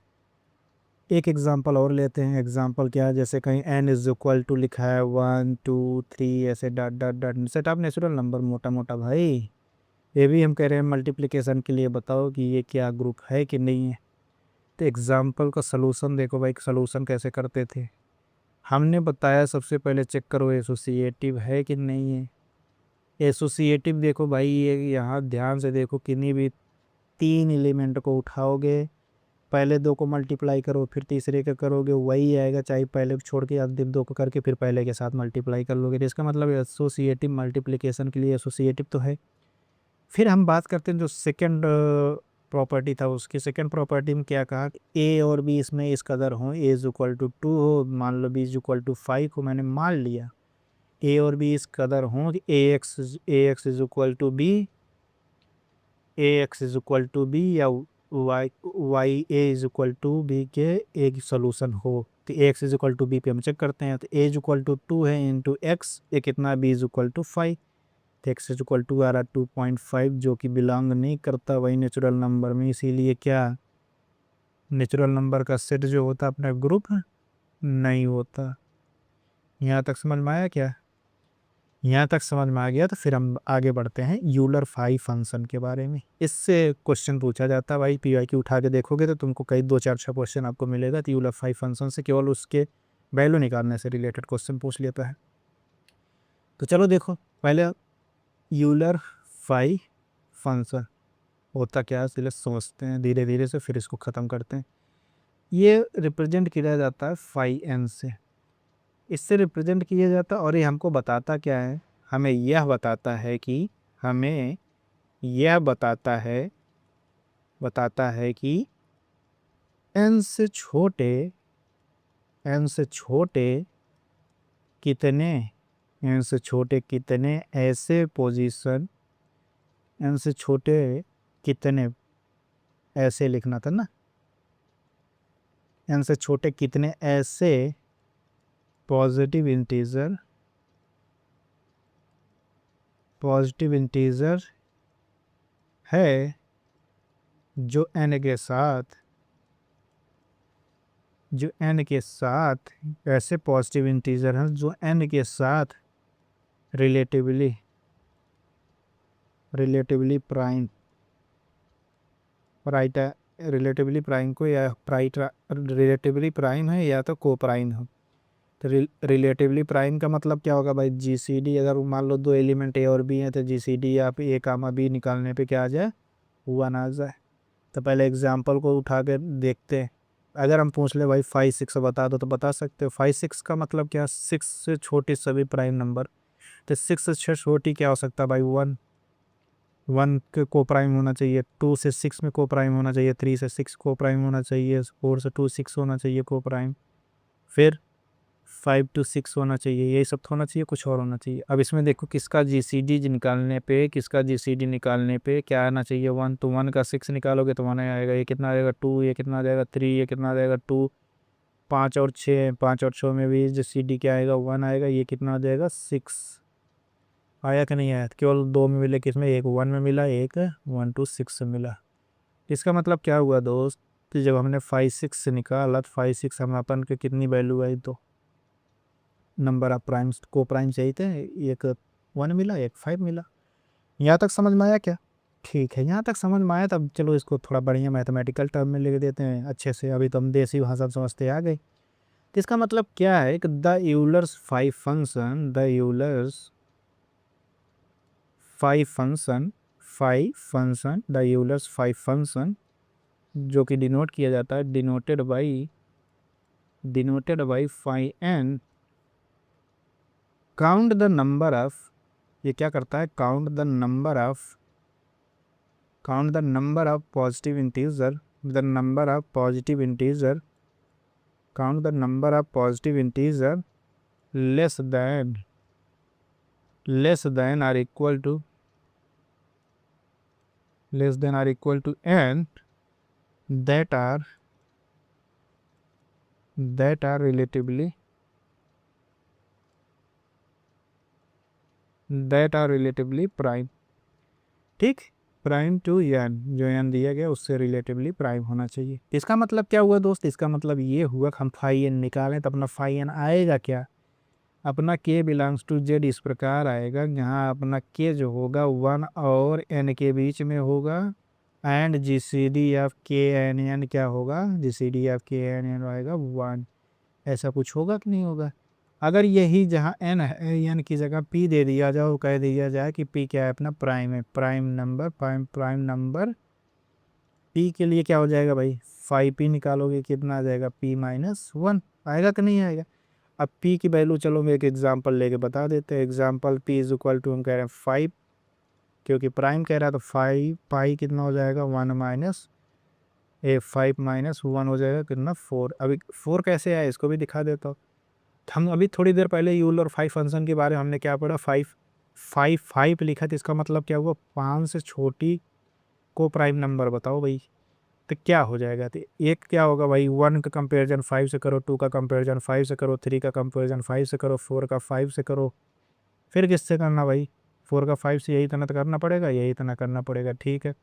एक एग्जांपल और लेते हैं। एग्जांपल क्या है? जैसे कहीं n इज इक्वल टू लिखा है 1 2 3 ऐसे dot dot dot, set of natural number मोटा मोटा भाई। ये भी हम कह रहे हैं मल्टीप्लिकेशन के लिए, बताओ कि ये क्या ग्रुप है कि नहीं है। तो एग्जांपल का सलूशन देखो भाई, सलूशन कैसे करते थे? हमने बताया सबसे पहले चेक करो एसोसिएटिव है कि नहीं है। एसोसिएटिव देखो भाई, ये यहाँ ध्यान से देखो, किन्हीं भी तीन एलिमेंट को उठाओगे, पहले दो को मल्टीप्लाई करो, फिर तीसरे का करोगे, वही आएगा, चाहे पहले को छोड़ के अंतिम दो को करके फिर पहले के साथ मल्टीप्लाई कर लोगे। तो इसका मतलब एसोसिएटिव मल्टीप्लिकेशन के लिए एसोसिएटिव तो है। फिर हम बात करते हैं जो सेकंड प्रॉपर्टी था, उसकी सेकंड प्रॉपर्टी में क्या कहा? ए और बी इसमें इस कदर हो, A is equal to two हो, मान लो B is equal to five को मैंने मान लिया, ए और बी इस कदर हो कि A X is equal to B, A X is equal to B, या Y A is equal to B के एक सोल्यूशन हो। तो A X is equal to B पे हम चेक करते हैं, तो A is equal to two है इंटू एक्स, ए कितना? B is equal to five, तो एक्स इज इक्वल टू आ रहा 2.5 जो कि बिलोंग नहीं करता वही नेचुरल नंबर में। इसीलिए क्या नेचुरल नंबर का सेट जो होता अपना ग्रुप नहीं होता। यहाँ तक समझ में आया क्या? यहाँ तक समझ में आ गया तो फिर हम आगे बढ़ते हैं यूलर फाई फंक्शन के बारे में। इससे क्वेश्चन पूछा जाता है भाई, पीवाईक्यू उठा के देखोगे तो तुमको कई दो चार छः क्वेश्चन आपको मिलेगा। तो यूलर फाई फंक्शन से केवल उसके वैल्यू निकालने से रिलेटेड क्वेश्चन पूछ लेता है। तो चलो देखो, पहले यूलर फाई फंक्शन होता क्या है इसलिए समझते हैं धीरे धीरे से, फिर इसको ख़त्म करते हैं। ये रिप्रेजेंट किया जाता है फाई एन से, इससे रिप्रेजेंट किया जाता है। और ये हमको बताता क्या है? हमें यह बताता है कि, हमें यह बताता है कि एन से छोटे, एन से छोटे कितने, एन से छोटे कितने ऐसे पोजीशन, एन से छोटे कितने ऐसे लिखना था ना, एन से छोटे कितने ऐसे पॉजिटिव इंटीजर, पॉजिटिव इंटीजर है जो एन के साथ, जो एन के साथ ऐसे पॉजिटिव इंटीजर हैं जो एन के साथ रिलेटिवली, रिलेटिवली प्राइम, राइट है, रिलेटिवली प्राइम को या रिलेटिवली प्राइम है या तो को प्राइम हो। तो रिलेटिवली प्राइम का मतलब क्या होगा भाई, जीसीडी अगर मान लो दो एलिमेंट ए और बी हैं तो जीसीडी आप ए कामा बी निकालने पे क्या आ जाए, 1 आ जाए। तो पहले एग्जांपल को उठा के देखते हैं। अगर हम पूछ ले भाई 5 6 बता दो तो बता सकते हो। 5 6 का मतलब क्या, 6 से छोटी सभी प्राइम नंबर। तो 6 से छोटी क्या हो सकता है भाई, 1। 1 के को प्राइम होना चाहिए, 2 से 6 में को प्राइम होना चाहिए, 3 से 6 को प्राइम होना चाहिए, 4 से 2 6 होना चाहिए को प्राइम, फिर 5 to 6 होना चाहिए। यही सब तो होना चाहिए, कुछ और होना चाहिए। अब इसमें देखो किसका जीसीडी निकालने पे, किसका जीसीडी निकालने पे क्या आना चाहिए, 1। तो 1 का 6 निकालोगे तो 1 आएगा। ये कितना आ जाएगा 2, ये कितना आ जाएगा 3, ये कितना आ जाएगा 2। 5 और 6, 5 और 6 में भी जीसीडी क्या आएगा, 1 आएगा। ये कितना आ जाएगा 6 आया कि नहीं आया, केवल 2 में मिले, किसमें, एक 1 में मिला, एक 1 to 6 से मिला। इसका मतलब क्या हुआ दोस्त, कि जब हमने 5 6 से निकाला तो 5 6 हम अपन के कितनी वैल्यू आई, तो नंबर ऑफ प्राइम्स को प्राइम चाहिए थे, एक 1 मिला, एक 5 मिला। यहाँ तक समझ में आया क्या? ठीक है, यहाँ तक समझ में आया। तब चलो इसको थोड़ा बढ़िया मैथमेटिकल टर्म में लिख देते हैं अच्छे से। अभी तो हम देसी भाषा समझते आ गए। तो इसका मतलब क्या है कि the Euler's 5 function, the Euler's 5 function, 5 function, the Euler's 5 function, जो कि डिनोट किया जाता है, denoted by 5n, count the number of, ये क्या करता है, count the number of positive integer, the number of positive integer, count the number of positive integer less than or equal to n that are relatively prime। ठीक, prime to n, जो n दिया गया उससे relatively prime होना चाहिए। इसका मतलब क्या हुआ दोस्त, इसका मतलब ये हुआ कि हम फाई n निकालें तो अपना फाई n आएगा क्या, अपना k बिलोंग्स टू z इस प्रकार आएगा, जहाँ अपना k जो होगा 1 और n के बीच में होगा, and GCD of k n n क्या होगा, GCD of k n n आएगा 1। ऐसा कुछ होगा कि नहीं होगा? अगर यही जहाँ n है, n की जगह p दे दिया जाए और कह दिया जाए कि p क्या है, अपना प्राइम है, प्राइम नंबर p के लिए क्या हो जाएगा भाई, 5p निकालोगे कितना आ जाएगा, p माइनस 1 आएगा कि नहीं आएगा? अब p की वैल्यू चलो मैं एक एग्जांपल लेके बता देते हैं। Example p is equal to, हम कह रहे हैं 5, क्योंकि प्राइम कह रहा है तो 5 पाई कितना हो जाएगा, 1 माइनस 5 माइनस 1 हो जाएगा कितना, 4। अभी 4 कैसे आया इसको भी दिखा देता हूँ। हम अभी थोड़ी देर पहले यूलर 5 फंक्शन के बारे में हमने क्या पढ़ा, 5 लिखा था। इसका मतलब क्या हुआ, 5 से छोटी को प्राइम नंबर बताओ भाई, तो क्या हो जाएगा। तो एक क्या होगा भाई, 1 का कंपेरिजन 5 से करो, 2 का कंपेरिजन 5 से करो, 3 का कंपेरिजन 5 से करो, 4 का 5 से करो, फिर किससे करना भाई, 4 का 5 से, यही तना तो करना पड़ेगा, यही तना करना पड़ेगा। ठीक है,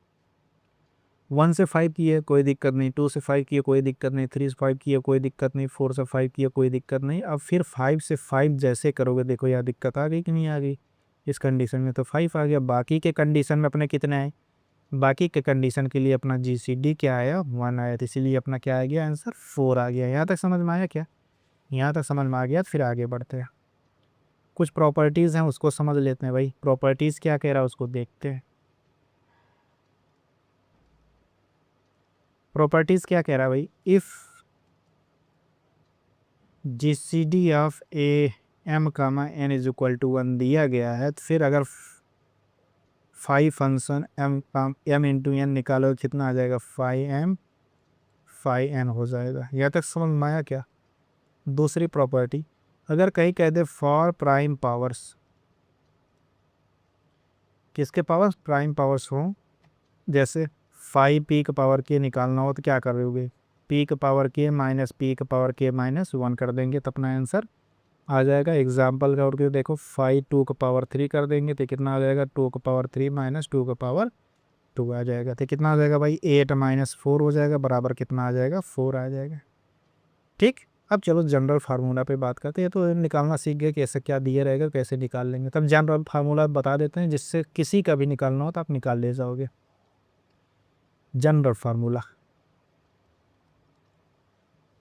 1 से 5 किए कोई दिक्कत नहीं, 2 से 5 किए कोई दिक्कत नहीं, 3 से 5 किए कोई दिक्कत नहीं, 4 से 5 किए कोई दिक्कत नहीं। अब फिर 5 से 5 जैसे करोगे, देखो यहाँ दिक्कत आ गई कि नहीं आ गई, इस कंडीशन में तो 5 आ गया। बाकी के कंडीशन में अपने कितने आए, बाकी के कंडीशन के लिए अपना जीसीडी क्या आया, 1 आया, तो इसीलिए अपना क्या आ गया आंसर, 4 आ गया। यहाँ तक समझ में आया क्या? यहाँ तक समझ में आ गया तो फिर आगे बढ़ते हैं। कुछ प्रॉपर्टीज़ हैं उसको समझ लेते हैं भाई। प्रॉपर्टीज़ क्या कह रहा है उसको देखते हैं। प्रॉपर्टीज़ क्या कह रहा है भाई, if GCD of A M comma N is equal to 1 दिया गया है, तो फिर अगर 5 फंक्शन एम इंटू एन निकालो कितना आ जाएगा, 5n हो जाएगा। यहाँ तक समझ में आया क्या? दूसरी प्रॉपर्टी, अगर कहीं कह दे फॉर प्राइम पावर्स, किसके पावर्स, प्राइम पावर्स हो, जैसे 5 पी का पावर के निकालना हो तो क्या कर रहे पी का पावर के माइनस पी का पावर के माइनस 1 कर देंगे तो अपना आंसर आ जाएगा। एग्जाम्पल का और देखो 5 2 का पावर 3 कर देंगे तो कितना आ जाएगा, 2 का पावर 3 माइनस 2 का पावर 2 आ जाएगा। तो कितना आ जाएगा भाई, 8 माइनस 4 हो जाएगा, बराबर कितना आ जाएगा, 4 आ जाएगा। ठीक, अब चलो जनरल फार्मूला पे बात करते हैं। तो निकालना सीख गए कैसे क्या दिया रहेगा, कैसे निकाल लेंगे। तब जनरल फार्मूला बता देते हैं, जिससे किसी का भी निकालना हो तो आप निकाल ले जाओगे। जनरल फार्मूला,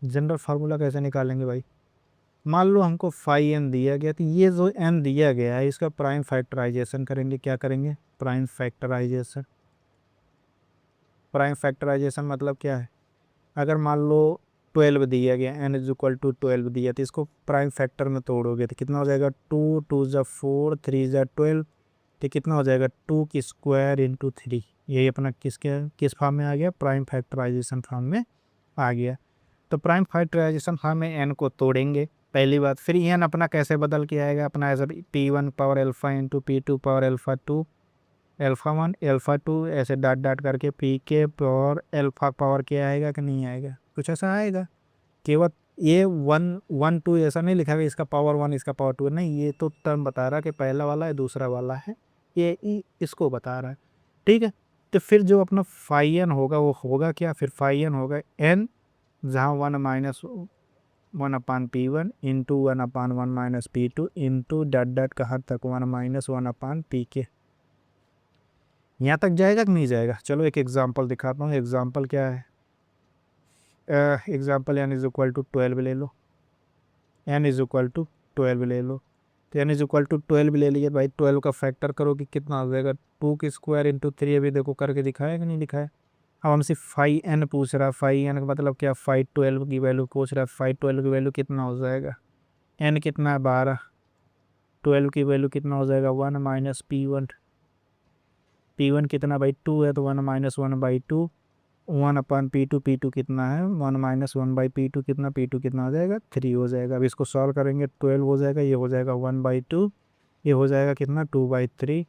जनरल फार्मूला कैसे निकालेंगे भाई? मान लो हमको फाई एन दिया गया, तो ये जो एन दिया गया है इसका प्राइम फैक्टराइजेशन करेंगे। क्या करेंगे? Prime factorisation. प्राइम फैक्टराइजेशन मतलब क्या है? अगर मान लो 12 दिया गया, एन इज इक्वल टू 12 दिया, तो इसको प्राइम फैक्टर में तोड़ोगे तो कितना हो जाएगा? 2 2 ज़ा 4 3 ज़ा 12, तो कितना हो जाएगा? 2 की स्क्वायर इंटू 3। यही अपना किस फॉर्म में आ गया? प्राइम फैक्टराइजेशन फॉर्म में आ गया। तो प्राइम फैक्टराइजेशन फॉर्म में एन को तोड़ेंगे पहली बात। फिर एन अपना कैसे बदल के आएगा? अपना as P1 power alpha into P2 power alpha 2, alpha 1 alpha 2, ऐसे डाट डाट करके पी के पावर अल्फा पावर क्या आएगा कि नहीं आएगा? कुछ ऐसा आएगा। केवल ये 1 1 2 ऐसा नहीं लिखा है इसका पावर 1 इसका पावर 2, नहीं, ये तो टर्म बता रहा है कि पहला वाला है दूसरा वाला है, ये इसको बता रहा है। ठीक है, तो फिर जो अपना फाई एन होगा वो होगा क्या? फिर फाई एन होगा एन, जहाँ 1 माइनस 1/P1 इंटू 1/1 माइनस P2 इंटू डट डट कहाँ तक? 1 माइनस 1/Pk। यहाँ तक जाएगा कि नहीं जाएगा? चलो एक एग्जांपल दिखाता हूँ। एग्जांपल क्या है? Example N is equal to 12 ले लो। एन इज इक्वल टू 12 ले लो, तो एन इज इक्वल टू 12 ले लिए भाई। 12 का फैक्टर करो कि कितना हो जाएगा? 2 की स्क्वायर इंटू 3। अभी देखो करके दिखाया कि नहीं दिखाया? अब हमसे फाई एन पूछ रहा है। फाई एन का मतलब क्या? फाई 12 की वैल्यू पूछ रहा है। फाई 12 की वैल्यू कितना हो जाएगा? एन कितना है? 12। 12 की वैल्यू कितना हो जाएगा? 1 माइनस P1। P1 कितना भाई? 2 है, तो 1 माइनस 1/2 1/P2। P2 कितना है? 1 माइनस 1/P2 कितना? P2 कितना हो जाएगा? 3 हो जाएगा। अब इसको सॉल्व करेंगे, 12 हो जाएगा, ये हो जाएगा 1/2, ये हो जाएगा कितना? 2/3।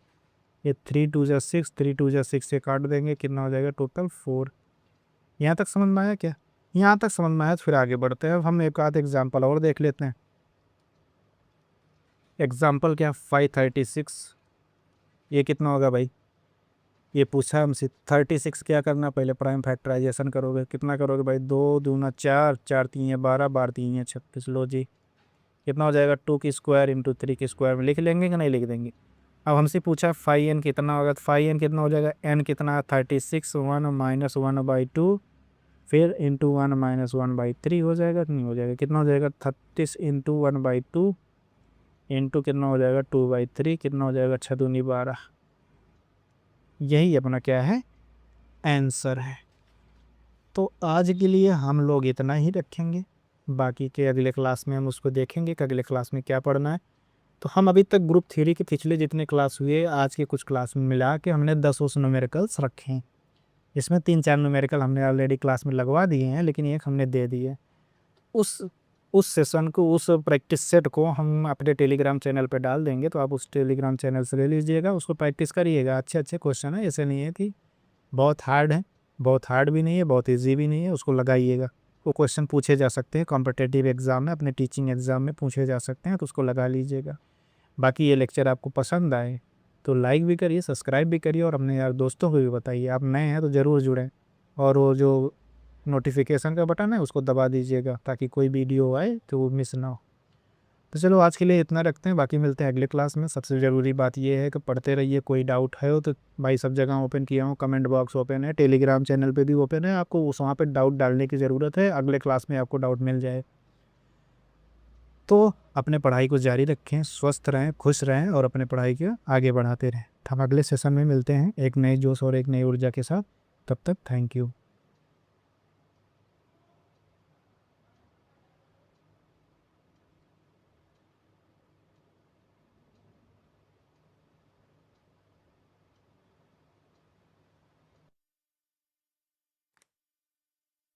ये 3 2 ज़ा 6, 3 2 ज़ा 6 से काट देंगे, कितना हो जाएगा? टोटल 4। यहाँ तक समझ में आया क्या? यहाँ तक समझ में आया तो फिर आगे बढ़ते हैं। अब हम एक आध एग्जाम्पल और देख लेते हैं। एग्जाम्पल क्या? 536। ये कितना होगा भाई? ये पूछा हमसे। 36 क्या करना? पहले प्राइम फैक्टराइजेशन करोगे। कितना करोगे भाई? 2 दूना 4, 4 3 12, 12 3 36। लो जी, कितना हो जाएगा? 2 की स्क्वायर इंटू 3 की स्क्वायर में लिख लेंगे कि नहीं लिख देंगे? अब हमसे पूछा फाई एन कितना होगा, तो फाई एन कितना हो जाएगा? एन कितना है? 36, 1 माइनस 1/2 फिर इंटू 1 माइनस 1/3 हो जाएगा कि नहीं हो जाएगा? कितना हो जाएगा? 36 इंटू 1/2 इंटू कितना हो जाएगा? 2/3, कितना हो जाएगा? 6 दूनी 12। यही अपना क्या है? आंसर है। तो आज के लिए हम लोग इतना ही रखेंगे। बाकी के अगले क्लास में हम उसको देखेंगे कि अगले क्लास में क्या पढ़ना है। तो हम अभी तक ग्रुप थ्योरी के पिछले जितने क्लास हुए आज के कुछ क्लास में मिला के हमने 10 न्यूमेरिकल्स रखे हैं। इसमें 3-4 न्यूमेरिकल हमने ऑलरेडी क्लास में लगवा दिए हैं, लेकिन एक हमने दे दिए। उस सेशन को, उस प्रैक्टिस सेट को हम अपने टेलीग्राम चैनल पे डाल देंगे, तो आप उस टेलीग्राम चैनल से ले लीजिएगा, उसको प्रैक्टिस करिएगा। अच्छे अच्छे क्वेश्चन है, ऐसे नहीं है कि बहुत हार्ड है, बहुत हार्ड भी नहीं है, बहुत ईजी भी नहीं है। उसको लगाइएगा, वो क्वेश्चन पूछे जा सकते हैं कॉम्पिटिटिव एग्जाम में, अपने टीचिंग एग्जाम में पूछे जा सकते हैं, तो उसको लगा लीजिएगा। बाकी ये लेक्चर आपको पसंद आए तो लाइक भी करिए, सब्सक्राइब भी करिए, और अपने यार दोस्तों को भी बताइए। आप नए हैं तो ज़रूर जुड़ें, और वो जो नोटिफिकेशन का बटन है उसको दबा दीजिएगा, ताकि कोई वीडियो आए तो वो मिस ना हो। तो चलो आज के लिए इतना रखते हैं, बाकी मिलते हैं अगले क्लास में। सबसे ज़रूरी बात ये है कि पढ़ते रहिए। कोई डाउट है हो तो भाई सब जगह ओपन किया हूँ, कमेंट बॉक्स ओपन है, टेलीग्राम चैनल पे भी ओपन है, आपको उस वहाँ पे डाउट डालने की ज़रूरत है, अगले क्लास में आपको डाउट मिल जाए। तो अपने पढ़ाई को जारी रखें, स्वस्थ रहें, खुश रहें, और अपने पढ़ाई को आगे बढ़ाते रहें। हम अगले सेशन में मिलते हैं एक नए जोश और एक नई ऊर्जा के साथ। तब तक थैंक यू।